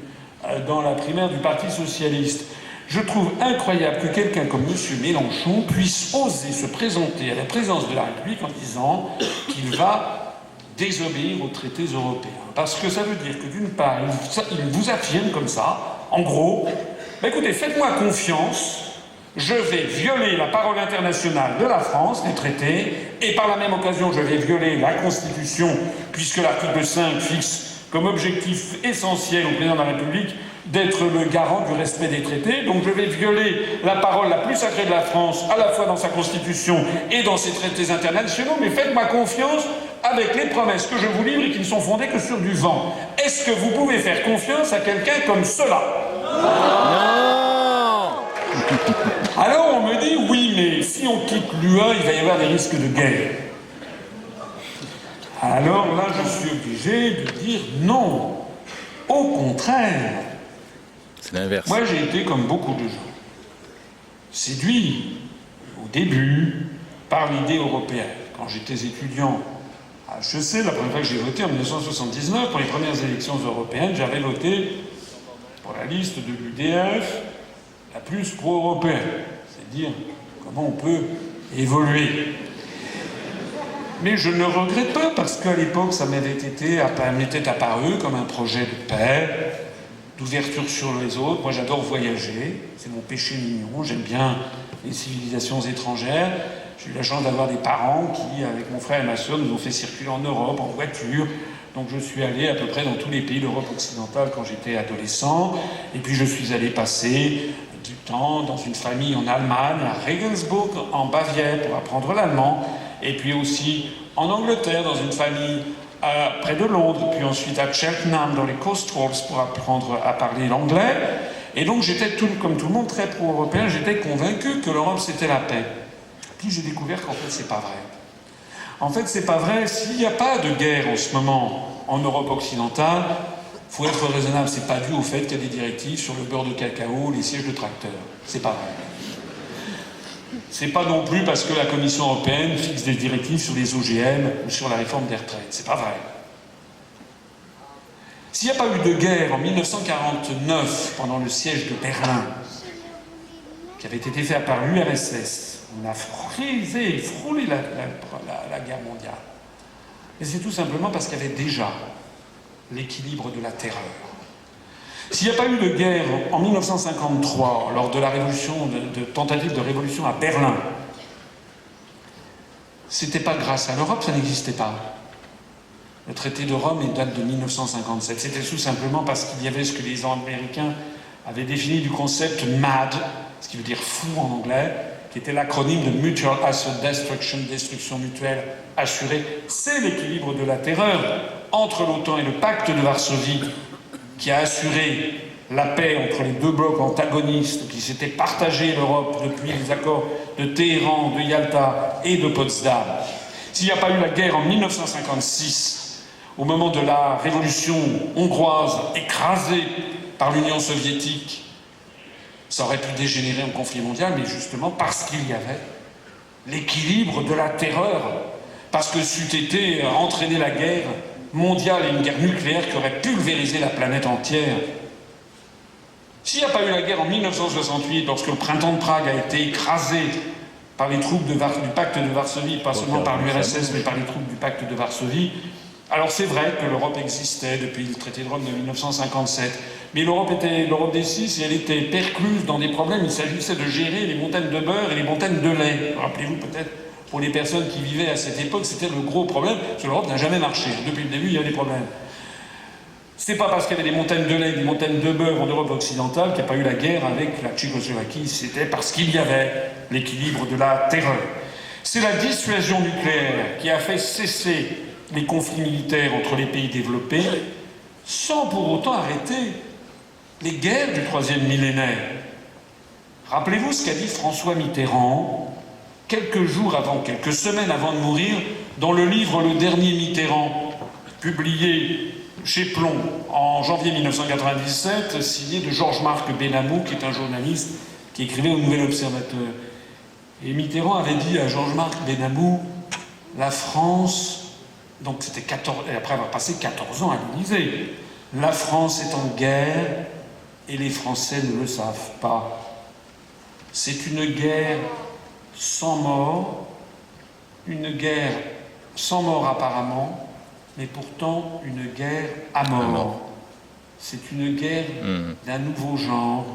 dans la primaire du Parti socialiste. Je trouve incroyable que quelqu'un comme M. Mélenchon puisse oser se présenter à la présidence de la République en disant qu'il va désobéir aux traités européens. Parce que ça veut dire que d'une part, il vous affirme comme ça, en gros, écoutez, faites-moi confiance, je vais violer la parole internationale de la France, les traités, et par la même occasion, je vais violer la Constitution, puisque l'article 5 fixe comme objectif essentiel au président de la République d'être le garant du respect des traités. Donc je vais violer la parole la plus sacrée de la France, à la fois dans sa Constitution et dans ses traités internationaux, mais faites-moi confiance avec les promesses que je vous livre et qui ne sont fondées que sur du vent. Est-ce que vous pouvez faire confiance à quelqu'un comme cela? Non. Alors si on quitte l'UE, il va y avoir des risques de guerre. Alors là, je suis obligé de dire non. Au contraire. C'est l'inverse. Moi, j'ai été, comme beaucoup de gens, séduit au début par l'idée européenne. Quand j'étais étudiant à HEC, la première fois que j'ai voté en 1979, pour les premières élections européennes, j'avais voté pour la liste de l'UDF la plus pro-européenne. C'est dire comment on peut évoluer. Mais je ne regrette pas, parce qu'à l'époque, ça m'était apparu comme un projet de paix, d'ouverture sur les autres. Moi, j'adore voyager, c'est mon péché mignon, j'aime bien les civilisations étrangères. J'ai eu la chance d'avoir des parents qui, avec mon frère et ma soeur, nous ont fait circuler en Europe, en voiture. Donc je suis allé à peu près dans tous les pays d'Europe occidentale quand j'étais adolescent. Et puis je suis allé passer du temps dans une famille en Allemagne, à Regensburg, en Bavière, pour apprendre l'allemand. Et puis aussi en Angleterre, dans une famille près de Londres, puis ensuite à Cheltenham, dans les Cotswolds, pour apprendre à parler l'anglais. Et donc j'étais, comme tout le monde, très pro-européen, j'étais convaincu que l'Europe c'était la paix. Puis j'ai découvert qu'en fait c'est pas vrai. En fait c'est pas vrai, s'il n'y a pas de guerre en ce moment en Europe occidentale, il faut être raisonnable, c'est pas dû au fait qu'il y a des directives sur le beurre de cacao, les sièges de tracteurs. C'est pas vrai. C'est pas non plus parce que la Commission européenne fixe des directives sur les OGM ou sur la réforme des retraites. C'est pas vrai. S'il n'y a pas eu de guerre en 1949, pendant le siège de Berlin, qui avait été fait par l'URSS, on a frôlé la guerre mondiale. Et c'est tout simplement parce qu'il y avait déjà l'équilibre de la terreur. S'il n'y a pas eu de guerre en 1953, lors de la tentative de révolution à Berlin, c'était pas grâce à l'Europe, ça n'existait pas. Le traité de Rome date de 1957. C'était tout simplement parce qu'il y avait ce que les Américains avaient défini du concept MAD, ce qui veut dire fou en anglais, qui était l'acronyme de Mutual Assured Destruction, destruction mutuelle assurée. C'est l'équilibre de la terreur entre l'OTAN et le pacte de Varsovie, qui a assuré la paix entre les deux blocs antagonistes qui s'étaient partagés l'Europe depuis les accords de Téhéran, de Yalta et de Potsdam. S'il n'y a pas eu la guerre en 1956, au moment de la révolution hongroise écrasée par l'Union soviétique, ça aurait pu dégénérer en conflit mondial, mais justement parce qu'il y avait l'équilibre de la terreur, parce que c'eût été entraîner la guerre mondiale et une guerre nucléaire qui aurait pulvérisé la planète entière. S'il n'y a pas eu la guerre en 1968, lorsque le printemps de Prague a été écrasé par les troupes du pacte de Varsovie, pas seulement par l'URSS, mais par les troupes du pacte de Varsovie, alors c'est vrai que l'Europe existait depuis le traité de Rome de 1957. Mais l'Europe des six, et elle était percluse dans des problèmes. Il s'agissait de gérer les montagnes de beurre et les montagnes de lait. Rappelez-vous peut-être, pour les personnes qui vivaient à cette époque, c'était le gros problème, parce que l'Europe n'a jamais marché. Depuis le début, il y a des problèmes. C'est pas parce qu'il y avait des montagnes de lait, des montagnes de beurre en Europe occidentale qu'il n'y a pas eu la guerre avec la Tchécoslovaquie. C'était parce qu'il y avait l'équilibre de la terreur. C'est la dissuasion nucléaire qui a fait cesser les conflits militaires entre les pays développés, sans pour autant arrêter les guerres du troisième millénaire. Rappelez-vous ce qu'a dit François Mitterrand quelques semaines avant de mourir, dans le livre Le Dernier Mitterrand, publié chez Plomb en janvier 1997, signé de Georges-Marc Benamou, qui est un journaliste qui écrivait au Nouvel Observateur. Et Mitterrand avait dit à Georges-Marc Benamou, la France, donc c'était après avoir passé 14 ans à l'Élysée, la France est en guerre et les Français ne le savent pas. C'est une guerre sans mort, une guerre sans mort apparemment, mais pourtant une guerre à mort. C'est une guerre d'un nouveau genre.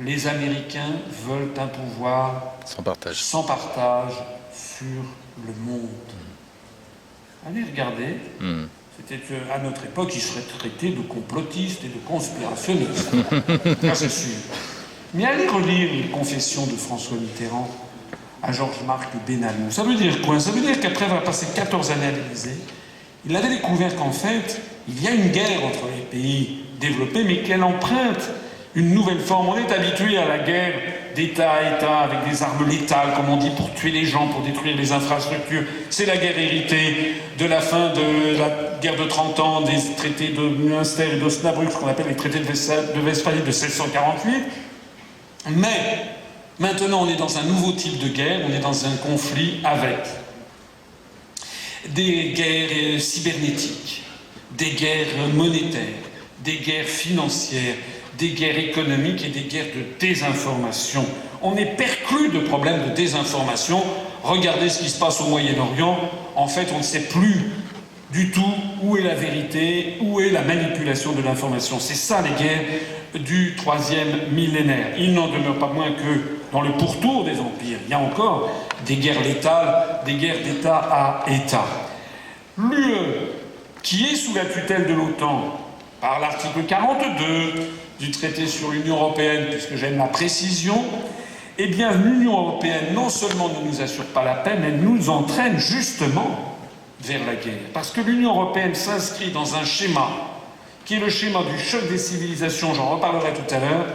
Les Américains veulent un pouvoir sans partage sur le monde. Allez regarder. C'était à notre époque, ils seraient traités de complotistes et de conspirationnistes. Ça, c'est sûr. Mais allez relire les confessions de François Mitterrand à Georges-Marc Benamou. Ça veut dire quoi? Ça veut dire qu'après avoir passé 14 années à l'Élysée, il avait découvert qu'en fait, il y a une guerre entre les pays développés, mais qu'elle emprunte une nouvelle forme. On est habitué à la guerre d'État à État avec des armes létales, comme on dit, pour tuer les gens, pour détruire les infrastructures. C'est la guerre héritée de la fin de la guerre de 30 ans, des traités de Münster et d'Osnabrück, ce qu'on appelle les traités de Westphalie de 1648. Mais maintenant, on est dans un nouveau type de guerre, on est dans un conflit avec des guerres cybernétiques, des guerres monétaires, des guerres financières, des guerres économiques et des guerres de désinformation. On est perclus de problèmes de désinformation. Regardez ce qui se passe au Moyen-Orient. En fait, on ne sait plus du tout où est la vérité, où est la manipulation de l'information. C'est ça les guerres du 3e millénaire. Il n'en demeure pas moins que dans le pourtour des empires, il y a encore des guerres létales, des guerres d'État à État. L'UE, qui est sous la tutelle de l'OTAN, par l'article 42 du traité sur l'Union européenne, puisque j'aime la précision, eh bien l'Union européenne non seulement ne nous assure pas la paix, mais elle nous entraîne justement vers la guerre. Parce que l'Union européenne s'inscrit dans un schéma qui est le schéma du choc des civilisations, j'en reparlerai tout à l'heure.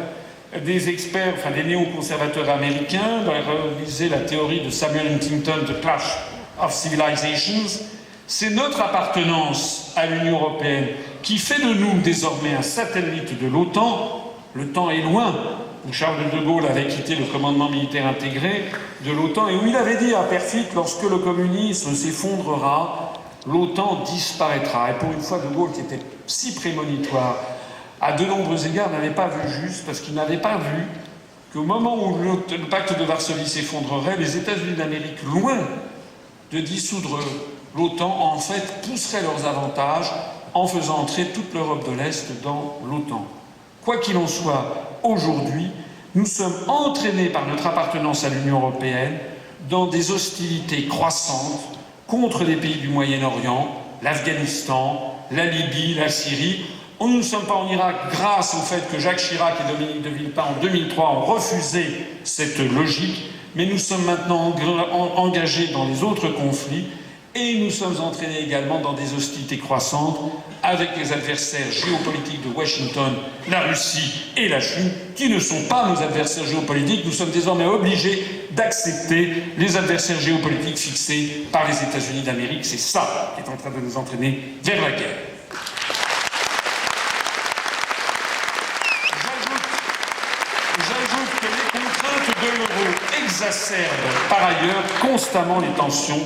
Des experts, enfin des néoconservateurs américains, réaliser la théorie de Samuel Huntington, The Clash of Civilizations. C'est notre appartenance à l'Union européenne qui fait de nous désormais un satellite de l'OTAN. Le temps est loin où Charles de Gaulle avait quitté le commandement militaire intégré de l'OTAN et où il avait dit à Perfit, lorsque le communisme s'effondrera, l'OTAN disparaîtra. Et pour une fois, de Gaulle, qui était si prémonitoire, à de nombreux égards, n'avait pas vu juste, parce qu'il n'avait pas vu qu'au moment où le pacte de Varsovie s'effondrerait, les États-Unis d'Amérique, loin de dissoudre l'OTAN, en fait, pousseraient leurs avantages en faisant entrer toute l'Europe de l'Est dans l'OTAN. Quoi qu'il en soit, aujourd'hui, nous sommes entraînés par notre appartenance à l'Union européenne dans des hostilités croissantes contre les pays du Moyen-Orient, l'Afghanistan, la Libye, la Syrie. Nous ne sommes pas en Irak grâce au fait que Jacques Chirac et Dominique de Villepin en 2003 ont refusé cette logique, mais nous sommes maintenant engagés dans les autres conflits et nous sommes entraînés également dans des hostilités croissantes avec les adversaires géopolitiques de Washington, la Russie et la Chine, qui ne sont pas nos adversaires géopolitiques. Nous sommes désormais obligés d'accepter les adversaires géopolitiques fixés par les États-Unis d'Amérique. C'est ça qui est en train de nous entraîner vers la guerre. J'ajoute que les contraintes de l'euro exacerbent par ailleurs constamment les tensions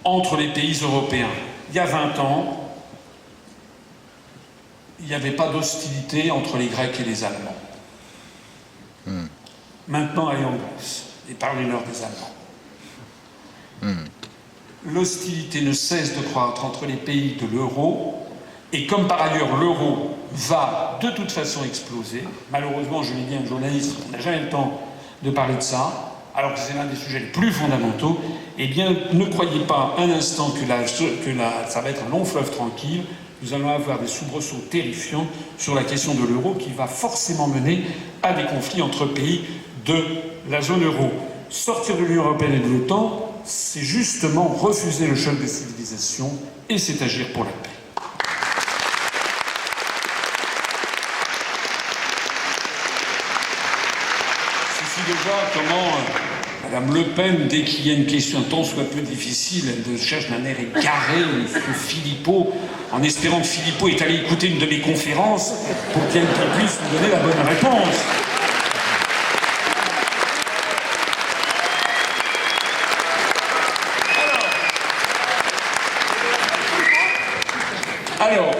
entre les pays européens. Il y a 20 ans, il n'y avait pas d'hostilité entre les Grecs et les Allemands. Maintenant, allez en Grèce et parlez-leur des Allemands. L'hostilité ne cesse de croître entre les pays de l'euro, et comme par ailleurs l'euro va de toute façon exploser, malheureusement, je l'ai dit à un journaliste, on n'a jamais le temps de parler de ça, alors que c'est l'un des sujets les plus fondamentaux, eh bien, ne croyez pas un instant que ça va être un long fleuve tranquille. Nous allons avoir des soubresauts terrifiants sur la question de l'euro qui va forcément mener à des conflits entre pays de la zone euro. Sortir de l'Union européenne et de l'OTAN, c'est justement refuser le choc des civilisations et c'est agir pour la paix. Ceci de voir comment Madame Le Pen, dès qu'il y a une question tant soit peu difficile, elle cherche d'un air égaré M. Philippot, en espérant que Philippot est allé écouter une de mes conférences pour qu'il puisse nous donner la bonne réponse. Alors,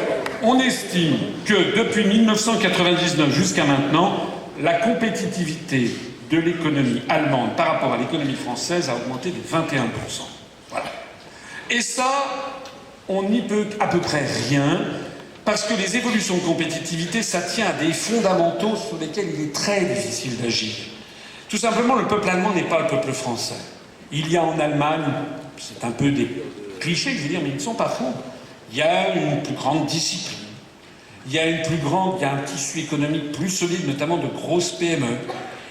on estime que depuis 1999 jusqu'à maintenant, la compétitivité de l'économie allemande par rapport à l'économie française a augmenté de 21%. Voilà. Et ça, on n'y peut à peu près rien, parce que les évolutions de compétitivité, ça tient à des fondamentaux sur lesquels il est très difficile d'agir. Tout simplement, le peuple allemand n'est pas le peuple français. Il y a en Allemagne, c'est un peu des clichés, je veux dire, mais ils ne sont pas faux. Il y a une plus grande discipline. Il y a un tissu économique plus solide, notamment de grosses PME.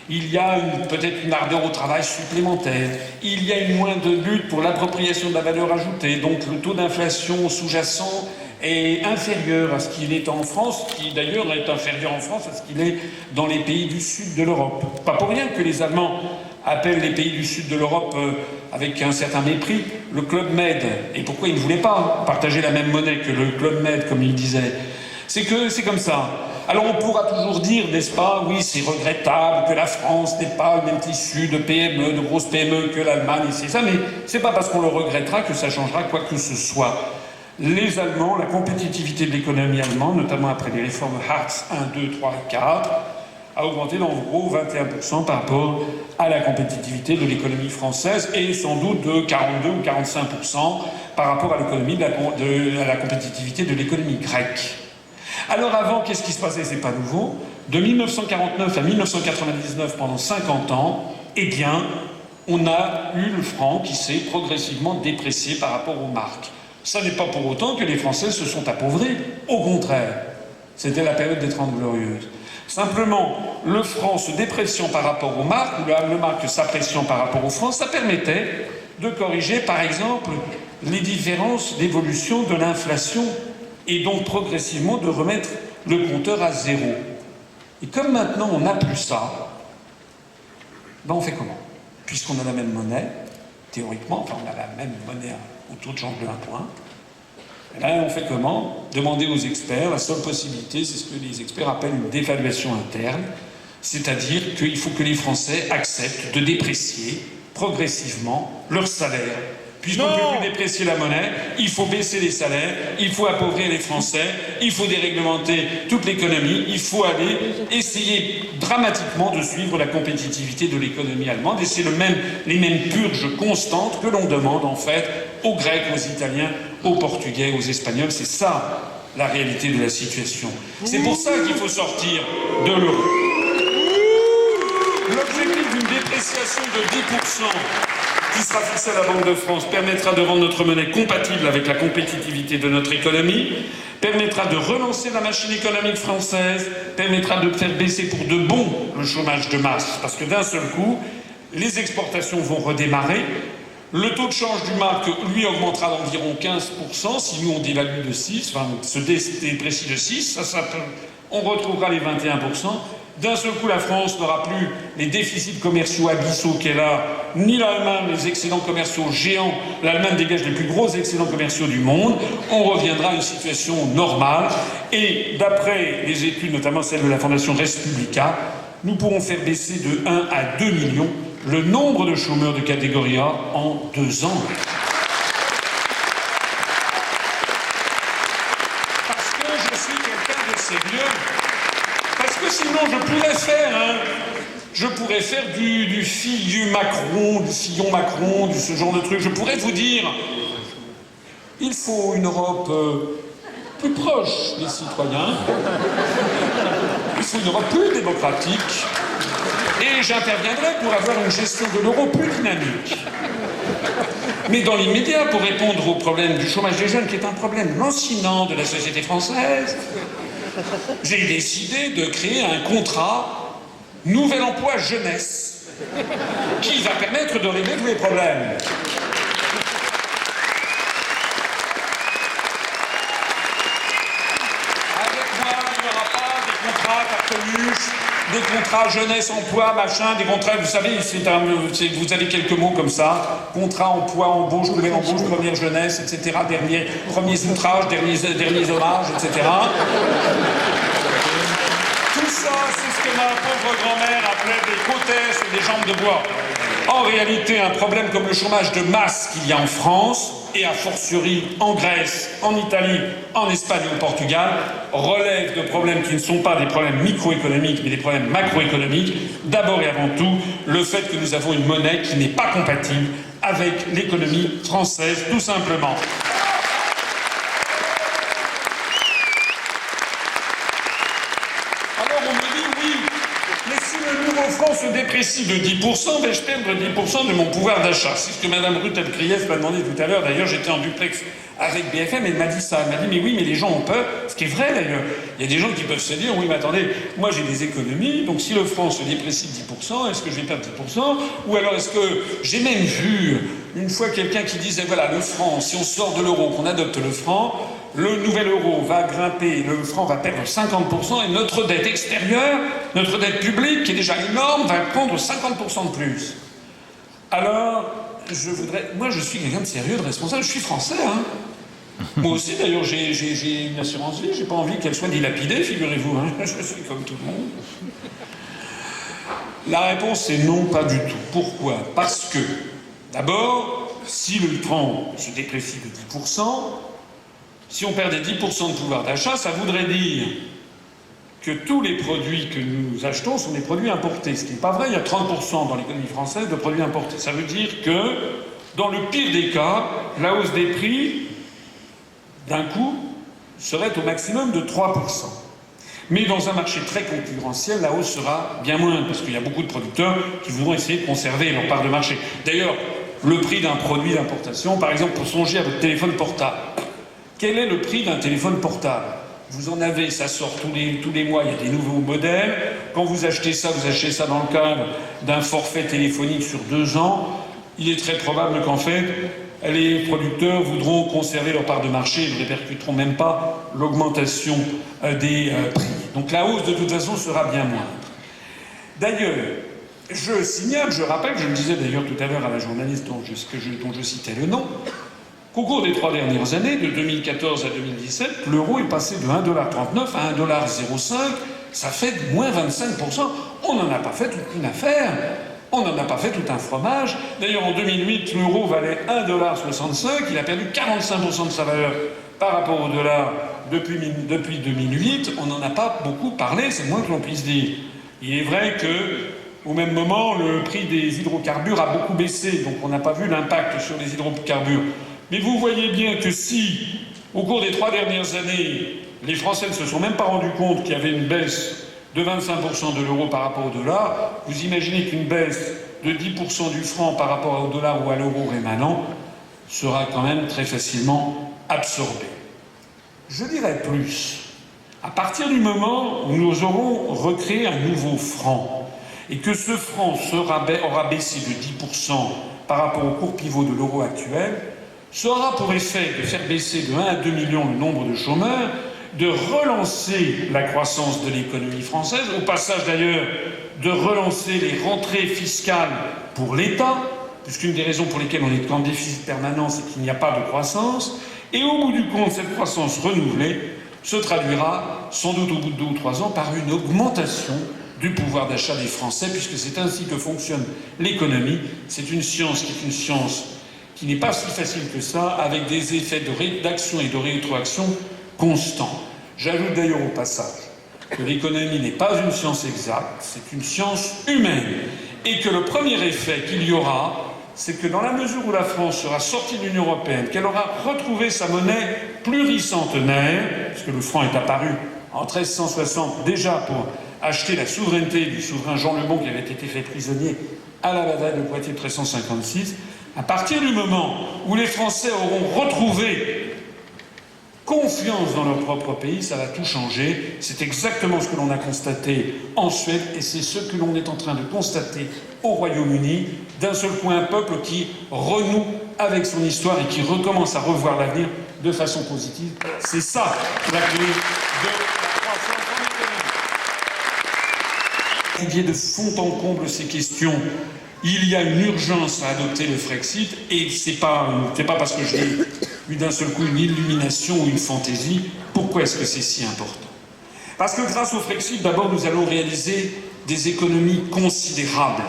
Il y a peut-être une ardeur au travail supplémentaire. Il y a une moindre lutte pour l'appropriation de la valeur ajoutée. Donc le taux d'inflation sous-jacent est inférieur à ce qu'il est en France, qui d'ailleurs est inférieur en France à ce qu'il est dans les pays du sud de l'Europe. Pas pour rien que les Allemands appellent les pays du sud de l'Europe avec un certain mépris le Club Med. Et pourquoi ils ne voulaient pas partager la même monnaie que le Club Med, comme ils disaient? C'est que c'est comme ça. Alors on pourra toujours dire, n'est-ce pas, oui, c'est regrettable que la France n'ait pas le même tissu de PME, de grosses PME que l'Allemagne, et c'est ça, mais c'est pas parce qu'on le regrettera que ça changera quoi que ce soit. Les Allemands, la compétitivité de l'économie allemande, notamment après les réformes Hartz 1, 2, 3 et 4, a augmenté d'en gros 21% par rapport à la compétitivité de l'économie française et sans doute de 42 ou 45% par rapport à l'économie à la compétitivité de l'économie grecque. Alors avant, qu'est-ce qui se passait? C'est pas nouveau. De 1949 à 1999, pendant 50 ans, eh bien, on a eu le franc qui s'est progressivement déprécié par rapport aux marques. Ça n'est pas pour autant que les Français se sont appauvrés. Au contraire, c'était la période des 30 Glorieuses. Simplement, le franc se dépréciant par rapport aux marques, ou le marque s'appréciant par rapport au franc, ça permettait de corriger, par exemple, les différences d'évolution de l'inflation et donc progressivement de remettre le compteur à zéro. Et comme maintenant on n'a plus ça, ben on fait comment? Puisqu'on a la même monnaie, théoriquement, enfin on a la même monnaie au taux de change de 1 point, et là on fait comment? Demander aux experts, la seule possibilité, c'est ce que les experts appellent une dévaluation interne, c'est-à-dire qu'il faut que les Français acceptent de déprécier progressivement leur salaire. Puisqu'on ne peut plus déprécier la monnaie, il faut baisser les salaires, il faut appauvrir les Français, il faut déréglementer toute l'économie, il faut aller essayer dramatiquement de suivre la compétitivité de l'économie allemande. Et c'est les mêmes purges constantes que l'on demande en fait aux Grecs, aux Italiens, aux Portugais, aux Espagnols. C'est ça la réalité de la situation. C'est pour ça qu'il faut sortir de l'euro. L'objectif d'une dépréciation de 10% qui sera fixé à la Banque de France permettra de rendre notre monnaie compatible avec la compétitivité de notre économie, permettra de relancer la machine économique française, permettra de faire baisser pour de bon le chômage de masse, parce que d'un seul coup, les exportations vont redémarrer, le taux de change du marque, lui, augmentera d'environ 15%, si nous on dévalue de 6, enfin se déprécie de 6, on retrouvera les 21%. D'un seul coup, la France n'aura plus les déficits commerciaux abyssaux qu'elle a, ni l'Allemagne les excédents commerciaux géants. L'Allemagne dégage les plus gros excédents commerciaux du monde. On reviendra à une situation normale. Et d'après les études, notamment celle de la Fondation Res Publica, nous pourrons faire baisser de 1 à 2 millions le nombre de chômeurs de catégorie A en 2 ans. Parce que je suis quelqu'un de sérieux. Parce que sinon, je pourrais faire du fillon Macron, ce genre de truc. Je pourrais vous dire, il faut une Europe plus proche des citoyens, il faut une Europe plus démocratique, et j'interviendrai pour avoir une gestion de l'euro plus dynamique. Mais dans l'immédiat, pour répondre au problème du chômage des jeunes, qui est un problème lancinant de la société française, j'ai décidé de créer un contrat nouvel emploi jeunesse qui va permettre de régler tous les problèmes. Avec moi, il n'y aura pas des contrats cartoluches, des contrats jeunesse, emploi, machin, des contrats, vous savez, vous avez quelques mots comme ça, contrat, emploi, embauche, nouvelle embauche, première jeunesse, etc., premiers outrages, derniers hommages, etc. Tout ça, c'est ce que ma pauvre grand-mère appelait des côtesses et des jambes de bois. En réalité, un problème comme le chômage de masse qu'il y a en France, et a fortiori en Grèce, en Italie, en Espagne et au Portugal, relève de problèmes qui ne sont pas des problèmes microéconomiques, mais des problèmes macroéconomiques. D'abord et avant tout, le fait que nous avons une monnaie qui n'est pas compatible avec l'économie française, tout simplement. Se déprécie de 10%, vais-je perdre 10% de mon pouvoir d'achat? C'est ce que Mme Ruth-Elkrief m'a demandé tout à l'heure. D'ailleurs, j'étais en duplex avec BFM, elle m'a dit ça. Elle m'a dit, mais oui, mais les gens ont peur. Ce qui est vrai, d'ailleurs. Il y a des gens qui peuvent se dire, oui, mais attendez, moi j'ai des économies, donc si le franc se déprécie de 10%, est-ce que je vais perdre 10%? Ou alors est-ce que... J'ai même vu, une fois, quelqu'un qui disait, voilà, le franc, si on sort de l'euro, qu'on adopte le franc, le nouvel euro va grimper, le franc va perdre 50% et notre dette extérieure, notre dette publique, qui est déjà énorme, va prendre 50% de plus. Alors, moi je suis quelqu'un de sérieux, de responsable, je suis français, hein. Moi aussi, d'ailleurs, j'ai une assurance vie, j'ai pas envie qu'elle soit dilapidée, figurez-vous, hein. Je suis comme tout le monde. La réponse est non, pas du tout. Pourquoi? Parce que, d'abord, si le franc se déprécie de 10%, si on perdait 10% de pouvoir d'achat, ça voudrait dire que tous les produits que nous achetons sont des produits importés. Ce qui n'est pas vrai, il y a 30% dans l'économie française de produits importés. Ça veut dire que, dans le pire des cas, la hausse des prix, d'un coup, serait au maximum de 3%. Mais dans un marché très concurrentiel, la hausse sera bien moindre, parce qu'il y a beaucoup de producteurs qui voudront essayer de conserver leur part de marché. D'ailleurs, le prix d'un produit d'importation, par exemple, pour songer à votre téléphone portable. Quel est le prix d'un téléphone portable? Vous en avez, ça sort tous les mois, il y a des nouveaux modèles. Quand vous achetez ça dans le cadre d'un forfait téléphonique sur 2 ans. Il est très probable qu'en fait, les producteurs voudront conserver leur part de marché et ne répercuteront même pas l'augmentation des prix. Donc la hausse, de toute façon, sera bien moindre. D'ailleurs, je signale, je rappelle, je le disais d'ailleurs tout à l'heure à la journaliste dont je citais le nom, qu'au cours des 3 dernières années, de 2014 à 2017, l'euro est passé de 1,39$ à 1,05$. Ça fait moins 25%. On n'en a pas fait toute une affaire. On n'en a pas fait tout un fromage. D'ailleurs, en 2008, l'euro valait 1,65$. Il a perdu 45% de sa valeur par rapport au dollar depuis 2008. On n'en a pas beaucoup parlé, c'est le moins que l'on puisse dire. Il est vrai que, au même moment, le prix des hydrocarbures a beaucoup baissé, donc on n'a pas vu l'impact sur les hydrocarbures. Mais vous voyez bien que si, au cours des 3 dernières années, les Français ne se sont même pas rendus compte qu'il y avait une baisse de 25% de l'euro par rapport au dollar, vous imaginez qu'une baisse de 10% du franc par rapport au dollar ou à l'euro rémanent sera quand même très facilement absorbée. Je dirais plus. À partir du moment où nous aurons recréé un nouveau franc et que ce franc aura baissé de 10% par rapport au cours pivot de l'euro actuel, ça aura pour effet de faire baisser de 1 à 2 millions le nombre de chômeurs, de relancer la croissance de l'économie française, au passage d'ailleurs de relancer les rentrées fiscales pour l'État, puisqu'une des raisons pour lesquelles on est en déficit permanent, c'est qu'il n'y a pas de croissance, et au bout du compte, cette croissance renouvelée se traduira sans doute au bout de 2 ou 3 ans par une augmentation du pouvoir d'achat des Français, puisque c'est ainsi que fonctionne l'économie. C'est une science qui n'est pas si facile que ça, avec des effets d'action et de rétroaction constants. J'ajoute d'ailleurs au passage que l'économie n'est pas une science exacte, c'est une science humaine, et que le premier effet qu'il y aura, c'est que dans la mesure où la France sera sortie de l'Union européenne, qu'elle aura retrouvé sa monnaie pluricentenaire, puisque le franc est apparu en 1360 déjà pour acheter la souveraineté du souverain Jean le Bon qui avait été fait prisonnier à la bataille de Poitiers de 1356, à partir du moment où les Français auront retrouvé confiance dans leur propre pays, ça va tout changer. C'est exactement ce que l'on a constaté en Suède et c'est ce que l'on est en train de constater au Royaume-Uni. D'un seul coup, un peuple qui renoue avec son histoire et qui recommence à revoir l'avenir de façon positive. C'est ça la clé de la croissance en économie. Étudier de fond en comble ces questions. Il y a une urgence à adopter le Frexit et c'est pas parce que j'ai eu d'un seul coup une illumination ou une fantaisie. Pourquoi est-ce que c'est si important? Parce que grâce au Frexit, d'abord, nous allons réaliser des économies considérables.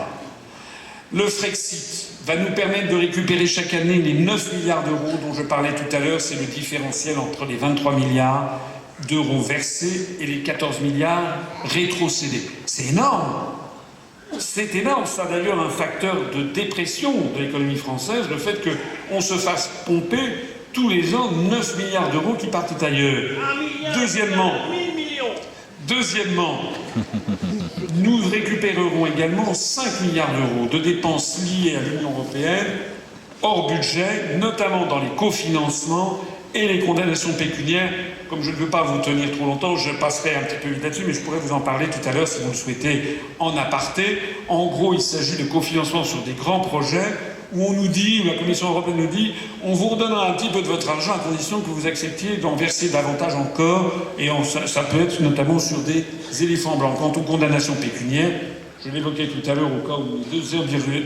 Le Frexit va nous permettre de récupérer chaque année les 9 milliards d'euros dont je parlais tout à l'heure. C'est le différentiel entre les 23 milliards d'euros versés et les 14 milliards rétrocédés. C'est énorme. C'est énorme, ça d'ailleurs un facteur de dépression de l'économie française, le fait qu'on se fasse pomper tous les ans 9 milliards d'euros qui partent ailleurs. Deuxièmement, nous récupérerons également 5 milliards d'euros de dépenses liées à l'Union européenne, hors budget, notamment dans les cofinancements et les condamnations pécuniaires. Comme je ne veux pas vous tenir trop longtemps, je passerai un petit peu vite là-dessus, mais je pourrais vous en parler tout à l'heure si vous le souhaitez en aparté. En gros, il s'agit de cofinancement sur des grands projets où on nous dit, où la Commission européenne nous dit, on vous redonnera un petit peu de votre argent à condition que vous acceptiez d'en verser davantage encore, et ça peut être notamment sur des éléphants blancs. Quant aux condamnations pécuniaires, je l'évoquais tout à l'heure au cas où nous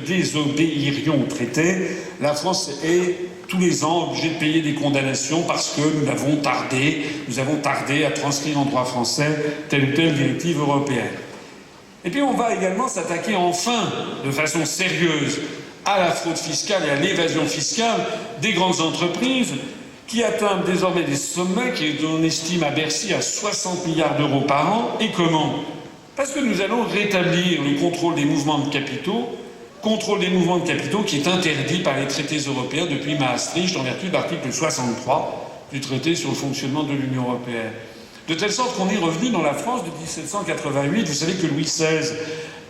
désobéirions au traité, la France est tous les ans obligée de payer des condamnations parce que nous avons tardé à transcrire en droit français telle ou telle directive européenne. Et puis on va également s'attaquer enfin, de façon sérieuse, à la fraude fiscale et à l'évasion fiscale des grandes entreprises qui atteignent désormais des sommets qu'on estime à Bercy à 60 milliards d'euros par an. Et comment? Parce que nous allons rétablir le contrôle des mouvements de capitaux qui est interdit par les traités européens depuis Maastricht en vertu de l'article 63 du traité sur le fonctionnement de l'Union européenne. De telle sorte qu'on est revenu dans la France de 1788. Vous savez que Louis XVI,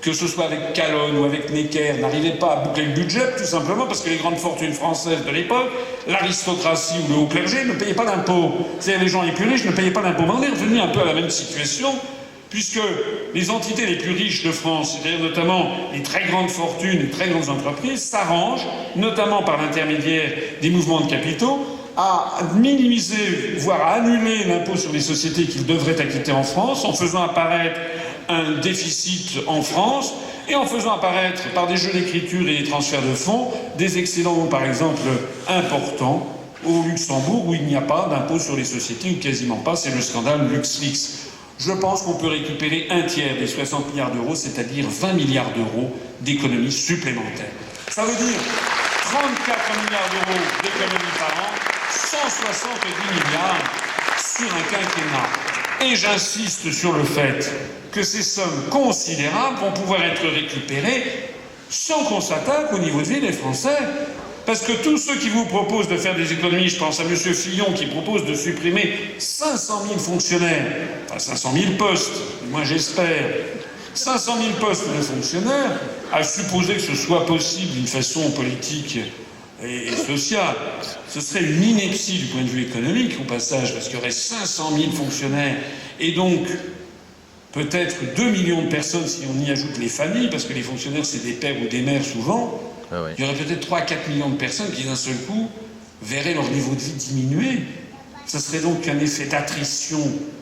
que ce soit avec Calonne ou avec Necker, n'arrivait pas à boucler le budget, tout simplement parce que les grandes fortunes françaises de l'époque, l'aristocratie ou le haut clergé, ne payaient pas d'impôts. C'est-à-dire les gens les plus riches ne payaient pas d'impôts. Mais on est revenu un peu à la même situation, puisque les entités les plus riches de France, c'est-à-dire notamment les très grandes fortunes, les très grandes entreprises, s'arrangent, notamment par l'intermédiaire des mouvements de capitaux, à minimiser, voire à annuler l'impôt sur les sociétés qu'ils devraient acquitter en France, en faisant apparaître un déficit en France, et en faisant apparaître, par des jeux d'écriture et des transferts de fonds, des excédents, par exemple, importants au Luxembourg, où il n'y a pas d'impôt sur les sociétés, ou quasiment pas, c'est le scandale LuxLeaks. Je pense qu'on peut récupérer un tiers des 60 milliards d'euros, c'est-à-dire 20 milliards d'euros d'économies supplémentaires. Ça veut dire 34 milliards d'euros d'économies par an, 170 milliards sur un quinquennat. Et j'insiste sur le fait que ces sommes considérables vont pouvoir être récupérées sans qu'on s'attaque au niveau de vie des Français. Parce que tous ceux qui vous proposent de faire des économies, je pense à M. Fillon qui propose de supprimer 500 000 fonctionnaires, enfin 500 000 postes, moi j'espère, 500 000 postes de fonctionnaires, à supposer que ce soit possible d'une façon politique et sociale, ce serait une ineptie du point de vue économique au passage, parce qu'il y aurait 500 000 fonctionnaires, et donc peut-être 2 millions de personnes si on y ajoute les familles, parce que les fonctionnaires c'est des pères ou des mères souvent. Ah ouais. Il y aurait peut-être 3 à 4 millions de personnes qui d'un seul coup verraient leur niveau de vie diminuer. Ça serait donc un effet d'attrition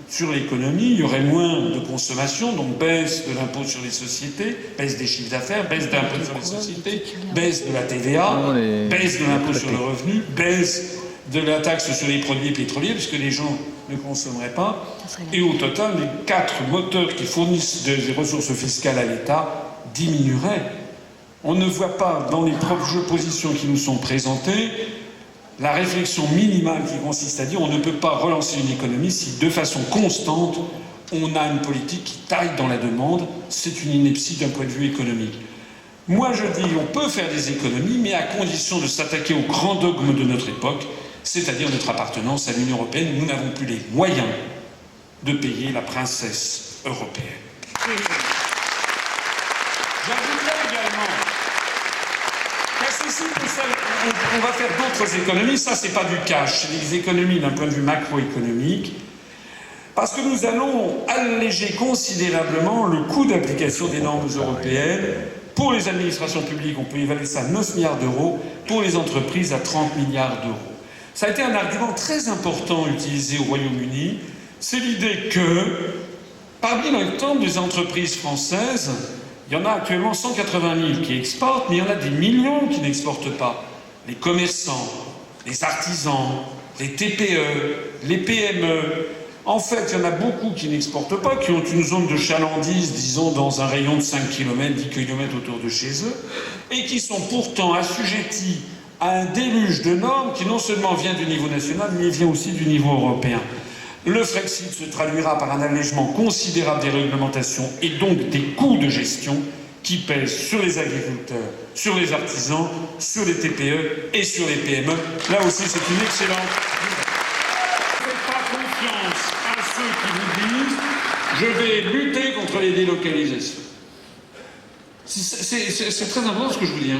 sur l'économie, il y aurait moins de consommation, donc baisse de l'impôt sur les sociétés, baisse des chiffres d'affaires, baisse de l'impôt sur les sociétés, baisse de la TVA, baisse de l'impôt sur le revenu, baisse de la taxe sur les produits pétroliers, puisque les gens ne consommeraient pas. Et au total, les 4 moteurs qui fournissent des ressources fiscales à l'État diminueraient. On ne voit pas dans les propositions qui nous sont présentées la réflexion minimale qui consiste à dire on ne peut pas relancer une économie si de façon constante on a une politique qui taille dans la demande. C'est une ineptie d'un point de vue économique. Moi je dis on peut faire des économies, mais à condition de s'attaquer au grand dogme de notre époque, c'est-à-dire notre appartenance à l'Union européenne. Nous n'avons plus les moyens de payer la princesse européenne. J'ajouterais également qu'à ceci, on va faire d'autres économies. Ça, c'est pas du cash, c'est des économies d'un point de vue macroéconomique. Parce que nous allons alléger considérablement le coût d'application des normes européennes. Pour les administrations publiques, on peut évaluer ça à 9 milliards d'euros. Pour les entreprises, à 30 milliards d'euros. Ça a été un argument très important utilisé au Royaume-Uni. C'est l'idée que, parmi l'ensemble des entreprises françaises, il y en a actuellement 180 000 qui exportent, mais il y en a des millions qui n'exportent pas. Les commerçants, les artisans, les TPE, les PME. En fait, il y en a beaucoup qui n'exportent pas, qui ont une zone de chalandise, disons, dans un rayon de 5 km, 10 km autour de chez eux, et qui sont pourtant assujettis à un déluge de normes qui non seulement vient du niveau national, mais vient aussi du niveau européen. Le Frexit se traduira par un allègement considérable des réglementations et donc des coûts de gestion qui pèsent sur les agriculteurs, sur les artisans, sur les TPE et sur les PME. Là aussi, c'est une excellente... Ne faites pas confiance à ceux qui vous disent « je vais lutter contre les délocalisations ». C'est très important ce que je vous dis.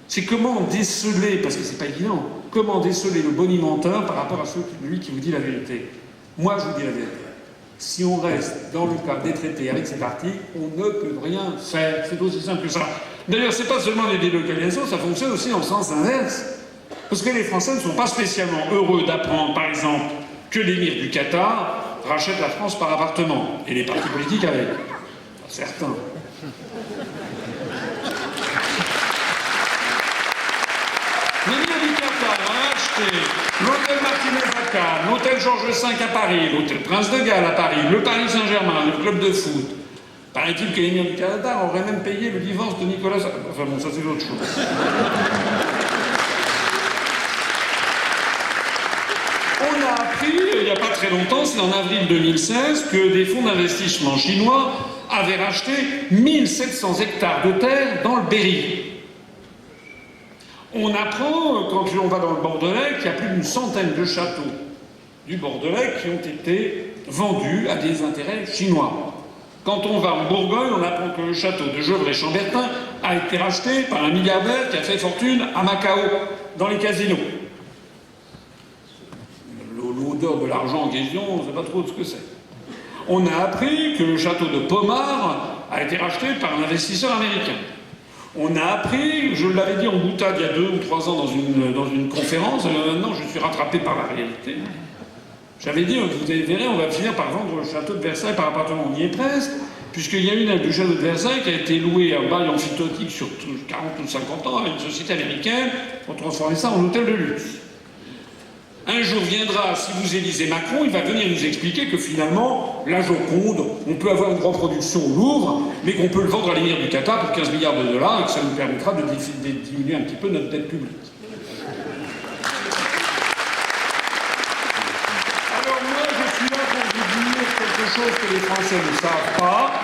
C'est comment déceler, parce que c'est pas évident, comment déceler le bonimenteur par rapport à celui qui vous dit la vérité. Moi, je vous dis la vérité. Si on reste dans le cadre des traités avec ces partis, on ne peut rien faire. C'est aussi simple que ça. D'ailleurs, c'est pas seulement les délocalisations, ça fonctionne aussi dans le sens inverse. Parce que les Français ne sont pas spécialement heureux d'apprendre, par exemple, que l'émir du Qatar rachète la France par appartement, et les partis politiques avec. Certains. L'émir du Qatar a acheté l'hôtel Martinez à Cannes, l'hôtel Georges V à Paris, l'hôtel Prince de Galles à Paris, le Paris Saint-Germain, le club de foot. Paraît-il que l'émir du Qatar aurait même payé le divorce de Nicolas... Enfin bon, ça c'est autre chose. On a appris, il n'y a pas très longtemps, c'est en avril 2016, que des fonds d'investissement chinois avaient racheté 1700 hectares de terre dans le Berry. On apprend, quand on va dans le Bordelais, qu'il y a plus d'une centaine de châteaux du Bordelais qui ont été vendus à des intérêts chinois. Quand on va en Bourgogne, on apprend que le château de Gevrey-Chambertin a été racheté par un milliardaire qui a fait fortune à Macao, dans les casinos. L'odeur de l'argent en question, on ne sait pas trop ce que c'est. On a appris que le château de Pommard a été racheté par un investisseur américain. On a appris, je l'avais dit en boutade il y a 2 ou 3 ans dans une conférence, maintenant je suis rattrapé par la réalité. J'avais dit, vous verrez, on va finir par vendre le château de Versailles par appartement. On y est presque, puisqu'il y a une aile du château de Versailles qui a été louée à un bail amphithéotique sur 40 ou 50 ans à une société américaine pour transformer ça en hôtel de luxe. Un jour viendra, si vous élisez Macron, il va venir nous expliquer que finalement, la Joconde, on peut avoir une grande production au Louvre, mais qu'on peut le vendre à l'émir du Qatar pour 15 milliards de dollars et que ça nous permettra de diminuer un petit peu notre dette publique. Alors moi, je suis là pour vous dire quelque chose que les Français ne savent pas,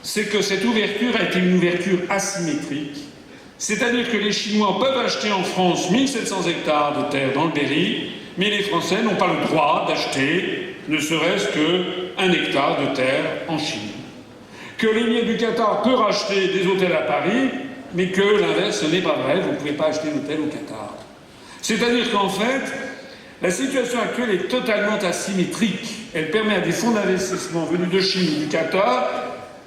c'est que cette ouverture a été une ouverture asymétrique. C'est-à-dire que les Chinois peuvent acheter en France 1700 hectares de terre dans le Berry, mais les Français n'ont pas le droit d'acheter ne serait-ce qu'un hectare de terre en Chine. Que l'émir du Qatar peut racheter des hôtels à Paris, mais que l'inverse, ce n'est pas vrai, vous ne pouvez pas acheter d'hôtel au Qatar. C'est-à-dire qu'en fait, la situation actuelle est totalement asymétrique. Elle permet à des fonds d'investissement venus de Chine ou du Qatar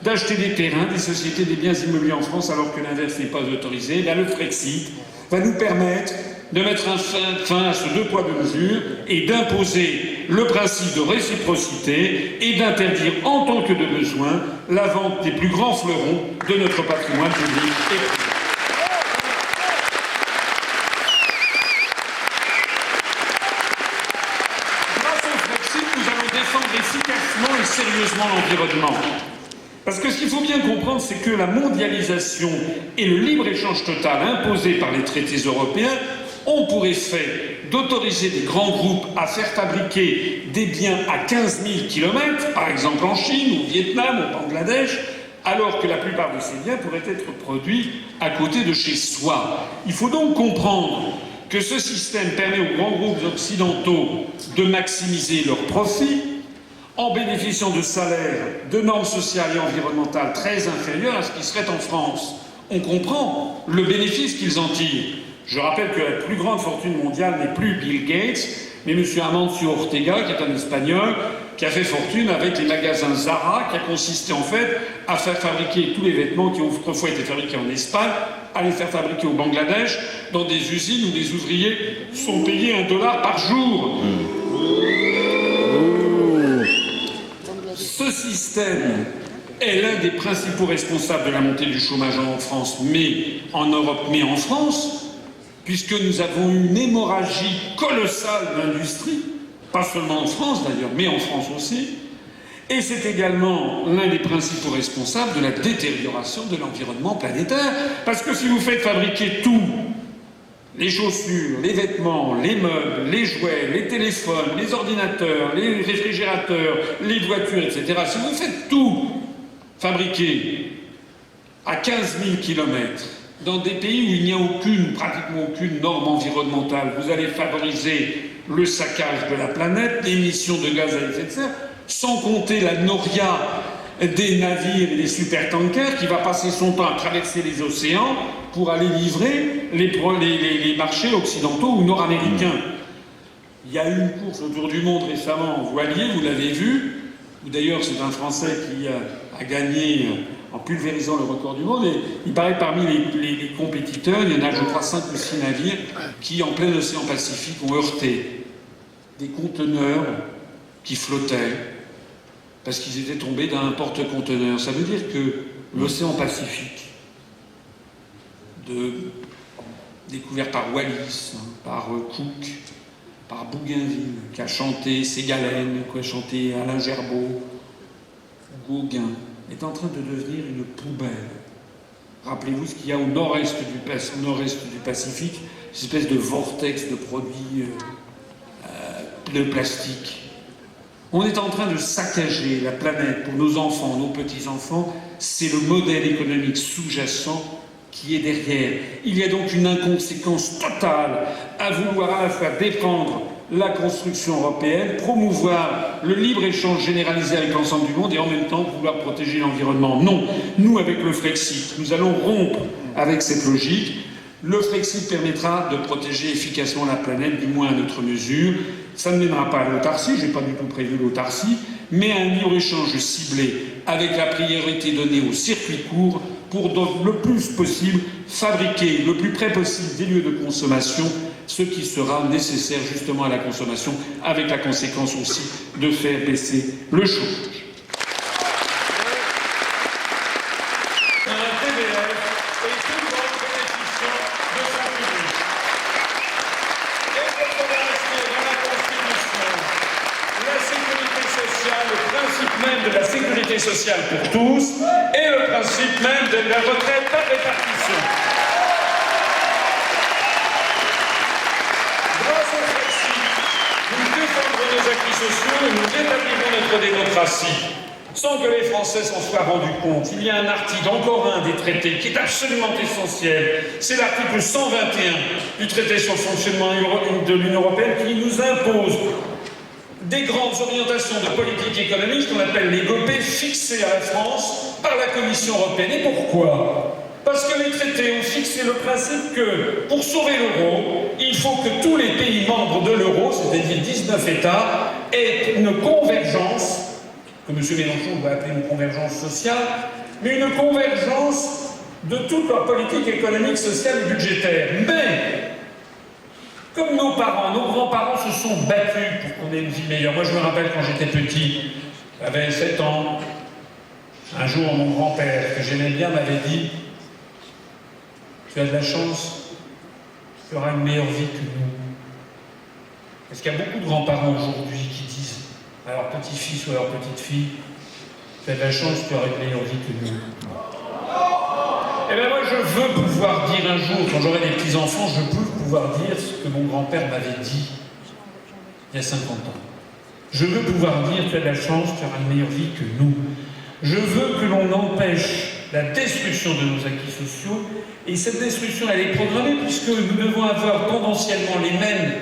d'acheter des terrains, des sociétés, des biens immobiliers en France alors que l'inverse n'est pas autorisé. Là, le Frexit va nous permettre de mettre un fin à ce 2 poids 2 mesures et d'imposer le principe de réciprocité et d'interdire en tant que de besoin la vente des plus grands fleurons de notre patrimoine public et privé. Grâce au Frexit, nous allons défendre efficacement et sérieusement l'environnement. Parce que ce qu'il faut bien comprendre, c'est que la mondialisation et le libre-échange total imposé par les traités européens ont pour effet d'autoriser des grands groupes à faire fabriquer des biens à 15 000 km, par exemple en Chine, au Vietnam, au Bangladesh, alors que la plupart de ces biens pourraient être produits à côté de chez soi. Il faut donc comprendre que ce système permet aux grands groupes occidentaux de maximiser leurs profits en bénéficiant de salaires, de normes sociales et environnementales très inférieures à ce qui serait en France. On comprend le bénéfice qu'ils en tirent. Je rappelle que la plus grande fortune mondiale n'est plus Bill Gates, mais M. Amancio Ortega, qui est un Espagnol, qui a fait fortune avec les magasins Zara, qui a consisté en fait à faire fabriquer tous les vêtements qui ont autrefois été fabriqués en Espagne, à les faire fabriquer au Bangladesh, dans des usines où des ouvriers sont payés $1 par jour. Ce système est l'un des principaux responsables de la montée du chômage en France, mais en Europe, mais en France, puisque nous avons eu une hémorragie colossale d'industrie, pas seulement en France d'ailleurs, mais en France aussi, et c'est également l'un des principaux responsables de la détérioration de l'environnement planétaire, parce que si vous faites fabriquer tout, les chaussures, les vêtements, les meubles, les jouets, les téléphones, les ordinateurs, les réfrigérateurs, les voitures, etc. Si vous faites tout fabriquer à 15 000 km dans des pays où il n'y a pratiquement aucune norme environnementale, vous allez favoriser le saccage de la planète, l'émission de gaz à effet de serre, sans compter la noria des navires et des supertankers qui va passer son temps à traverser les océans pour aller livrer les marchés occidentaux ou nord-américains. Il y a eu une course autour du monde récemment en voilier, vous l'avez vu, ou d'ailleurs c'est un Français qui a gagné en pulvérisant le record du monde. Et il paraît que parmi les compétiteurs, il y en a, je crois, 5 ou 6 navires qui, en plein océan Pacifique, ont heurté des conteneurs qui flottaient parce qu'ils étaient tombés d'un porte-conteneurs. Ça veut dire que l'océan Pacifique, découvert par Wallis, par Cook, par Bougainville, qui a chanté Ségalène, qui a chanté Alain Gerbaud, Gauguin, est en train de devenir une poubelle. Rappelez-vous ce qu'il y a au nord-est du Pacifique, une espèce de vortex de produits de plastique. On est en train de saccager la planète pour nos enfants, nos petits-enfants. C'est le modèle économique sous-jacent qui est derrière. Il y a donc une inconséquence totale à vouloir à la fois défendre la construction européenne, promouvoir le libre-échange généralisé avec l'ensemble du monde et en même temps vouloir protéger l'environnement. Non, nous avec le Frexit, nous allons rompre avec cette logique. Le Frexit permettra de protéger efficacement la planète, du moins à notre mesure. Ça ne mènera pas à l'autarcie, je n'ai pas du tout prévu l'autarcie, mais à un libre-échange ciblé avec la priorité donnée aux circuits courts pour le plus possible fabriquer le plus près possible des lieux de consommation, ce qui sera nécessaire justement à la consommation, avec la conséquence aussi de faire baisser le chômage. Sociale pour tous et le principe même de la retraite par répartition. Grâce au Frexit, nous défendrons nos acquis sociaux et nous rétablirons notre démocratie sans que les Français s'en soient rendus compte. Il y a un article, encore un des traités, qui est absolument essentiel. C'est l'article 121 du traité sur le fonctionnement de l'Union européenne qui nous impose des grandes orientations de politique économique, ce qu'on appelle les GOPE, fixées à la France par la Commission européenne. Et pourquoi? Parce que les traités ont fixé le principe que, pour sauver l'euro, il faut que tous les pays membres de l'euro, c'est-à-dire 19 États, aient une convergence, que M. Mélenchon va appeler une convergence sociale, mais une convergence de toute leur politique économique, sociale et budgétaire. Mais comme nos parents, nos grands-parents se sont battus pour qu'on ait une vie meilleure. Moi, je me rappelle quand j'étais petit, j'avais 7 ans, un jour, mon grand-père, que j'aimais bien, m'avait dit « Tu as de la chance, tu auras une meilleure vie que nous. » Parce qu'il y a beaucoup de grands-parents aujourd'hui qui disent à leur petit-fils ou à leur petite-fille « Tu as de la chance, tu auras une meilleure vie que nous. » Eh bien moi, je veux pouvoir dire un jour, quand j'aurai des petits-enfants, je peux pouvoir dire ce que mon grand-père m'avait dit il y a 50 ans. Je veux pouvoir dire, tu as de la chance, tu auras une meilleure vie que nous. Je veux que l'on empêche la destruction de nos acquis sociaux, et cette destruction, elle est programmée, puisque nous devons avoir tendanciellement les mêmes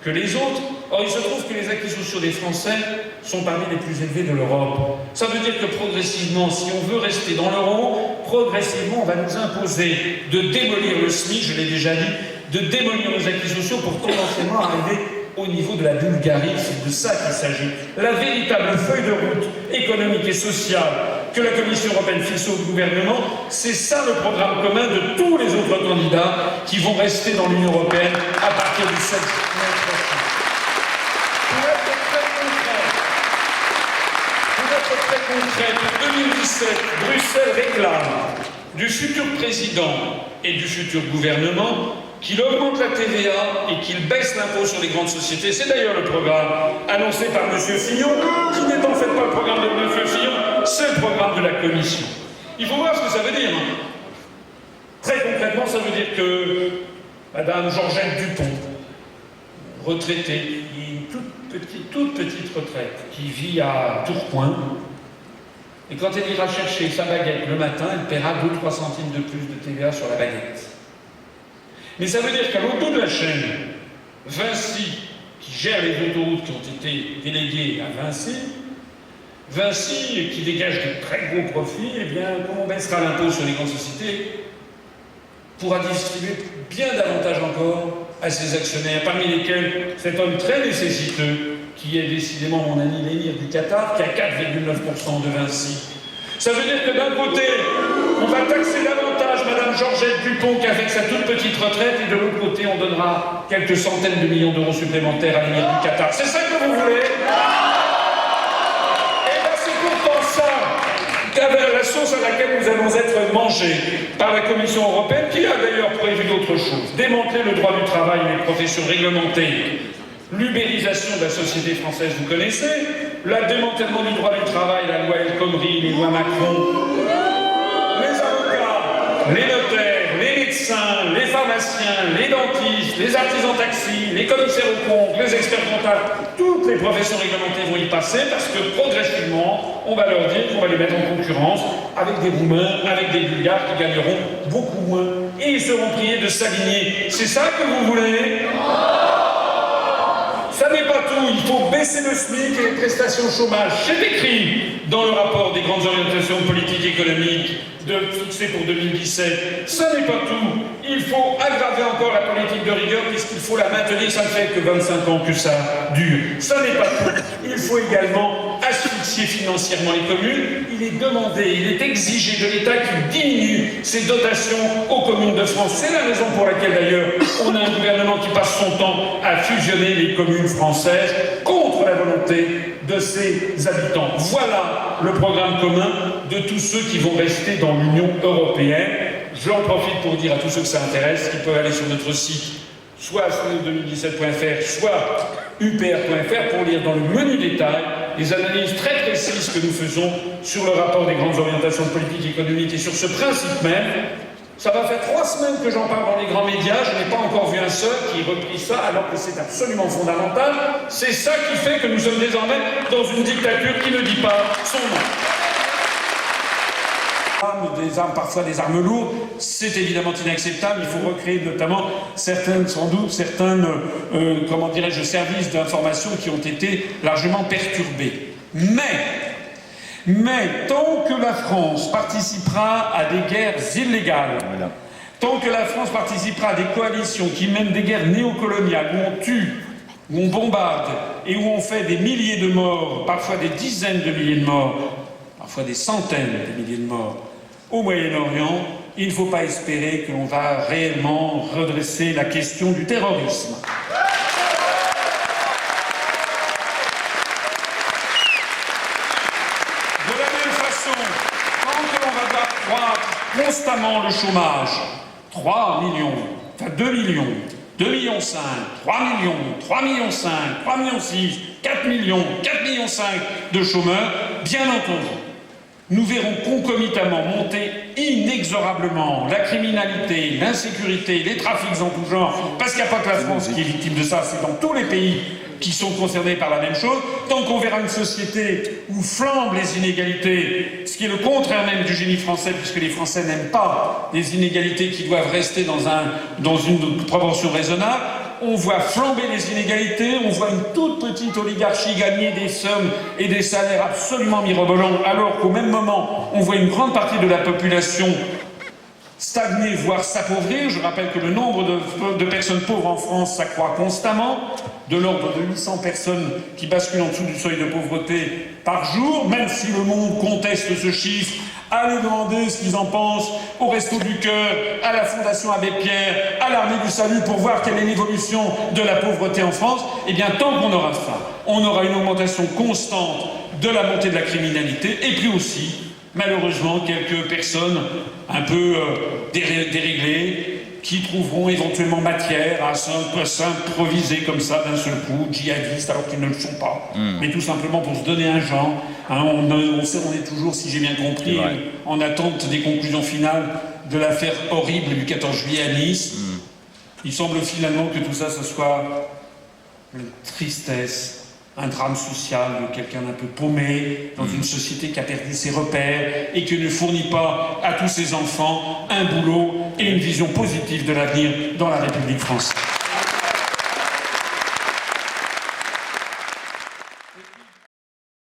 que les autres. Or, il se trouve que les acquis sociaux des Français sont parmi les plus élevés de l'Europe. Ça veut dire que progressivement, si on veut rester dans l'euro, progressivement, on va nous imposer de démolir le SMIC, je l'ai déjà dit, de démolir nos acquis sociaux pour tendanciellement arriver au niveau de la Bulgarie. C'est de ça qu'il s'agit. La véritable feuille de route économique et sociale que la Commission européenne fixe au gouvernement, c'est ça le programme commun de tous les autres candidats qui vont rester dans l'Union européenne à partir du 7 mai prochain. Concret, pour 2017, Bruxelles réclame du futur président et du futur gouvernement qu'il augmente la TVA et qu'il baisse l'impôt sur les grandes sociétés. C'est d'ailleurs le programme annoncé par M. Fillon, qui n'est en fait pas le programme de M. Fillon, c'est le programme de la Commission. Il faut voir ce que ça veut dire. Très concrètement, ça veut dire que Madame Georgette Dupont, retraitée, qui a une toute petite retraite, qui vit à Tourcoing, et quand elle ira chercher sa baguette le matin, elle paiera 2-3 centimes de plus de TVA sur la baguette. Mais ça veut dire qu'à l'autre bout de la chaîne, Vinci, qui gère les autoroutes qui ont été déléguées à Vinci, qui dégage de très gros profits, eh bien, comme on baissera l'impôt sur les grandes sociétés, pourra distribuer bien davantage encore à ses actionnaires, parmi lesquels cet homme très nécessiteux, qui est décidément mon ami l'émir du Qatar, qui a 4,9% de Vinci. Ça veut dire que d'un côté, on va taxer davantage Madame Georgette Dupont qui avec sa toute petite retraite, et de l'autre côté, on donnera quelques centaines de millions d'euros supplémentaires à l'émir du Qatar. C'est ça que vous voulez? Et bien c'est pourtant ça qu'avec la sauce à laquelle nous allons être mangés par la Commission européenne, qui a d'ailleurs prévu d'autres choses. Démanteler le droit du travail et les professions réglementées. L'ubérisation de la société française, vous connaissez. Le démantèlement du droit du travail, la loi El Khomri, les lois Macron. Les avocats, les notaires, les médecins, les pharmaciens, les dentistes, les artisans taxis, les commissaires aux comptes, les experts comptables, toutes les professions réglementées vont y passer parce que progressivement, on va leur dire qu'on va les mettre en concurrence avec des Roumains, avec des Bulgares qui gagneront beaucoup moins et ils seront priés de s'aligner. C'est ça que vous voulez? Ça n'est pas tout, il faut baisser le SMIC et les prestations chômage. C'est écrit dans le rapport des grandes orientations politiques économiques fixées pour 2017. Ça n'est pas tout, il faut aggraver encore la politique de rigueur puisqu'il faut la maintenir, ça ne fait que 25 ans que ça dure. Ça n'est pas tout, il faut également asphyxier financièrement les communes. Il est demandé, il est exigé de l'État qu'il diminue ses dotations aux communes de France. C'est la raison pour laquelle d'ailleurs on a un gouvernement qui passe son temps à fusionner les communes françaises contre la volonté de ses habitants. Voilà le programme commun de tous ceux qui vont rester dans l'Union européenne. J'en profite pour dire à tous ceux que ça intéresse qu'ils peuvent aller sur notre site, soit asmio2017.fr, soit upr.fr pour lire dans le menu détail les analyses très précises que nous faisons sur le rapport des grandes orientations de politique économique et sur ce principe même. Ça va faire 3 semaines que j'en parle dans les grands médias, je n'ai pas encore vu un seul qui ait repris ça, alors que c'est absolument fondamental. C'est ça qui fait que nous sommes désormais dans une dictature qui ne dit pas son nom. Des armes, parfois des armes lourdes, c'est évidemment inacceptable. Il faut recréer notamment certains comment dirais-je, services d'information qui ont été largement perturbés. Mais tant que la France participera à des guerres illégales, tant que la France participera à des coalitions qui mènent des guerres néocoloniales où on tue, où on bombarde et où on fait des milliers de morts, parfois des dizaines de milliers de morts, parfois des centaines de milliers de morts au Moyen-Orient, il ne faut pas espérer que l'on va réellement redresser la question du terrorisme. Constamment le chômage, 3 millions, enfin 2 millions, 2 millions 5, 3 millions, 3 millions 5, 3 millions 6, 4 millions, 4 millions 5 de chômeurs, bien entendu. Nous verrons concomitamment monter inexorablement la criminalité, l'insécurité, les trafics en tout genre, parce qu'il n'y a pas que la France qui est victime de ça, c'est dans tous les pays qui sont concernés par la même chose. Tant qu'on verra une société où flambent les inégalités, ce qui est le contraire même du génie français, puisque les Français n'aiment pas les inégalités qui doivent rester dans une proportion raisonnable, on voit flamber les inégalités, on voit une toute petite oligarchie gagner des sommes et des salaires absolument mirobolants, alors qu'au même moment, on voit une grande partie de la population stagner, voire s'appauvrir. Je rappelle que le nombre de personnes pauvres en France s'accroît constamment, de l'ordre de 800 personnes qui basculent en dessous du seuil de pauvreté par jour, même si le monde conteste ce chiffre. Allez demander ce qu'ils en pensent au Resto du Cœur, à la Fondation Abbé Pierre, à l'Armée du Salut pour voir quelle est l'évolution de la pauvreté en France. Eh bien, tant qu'on aura ça, on aura une augmentation constante de la montée de la criminalité et puis aussi, malheureusement, quelques personnes un peu déréglées qui trouveront éventuellement matière à s'improviser comme ça d'un seul coup, djihadistes alors qu'ils ne le sont pas, mais tout simplement pour se donner un genre. Hein, on est toujours, si j'ai bien compris, en attente des conclusions finales de l'affaire horrible du 14 juillet à Nice. Il semble finalement que tout ça, ce soit une tristesse, un drame social de quelqu'un d'un peu paumé dans une société qui a perdu ses repères et qui ne fournit pas à tous ses enfants un boulot et une vision positive de l'avenir dans la République française.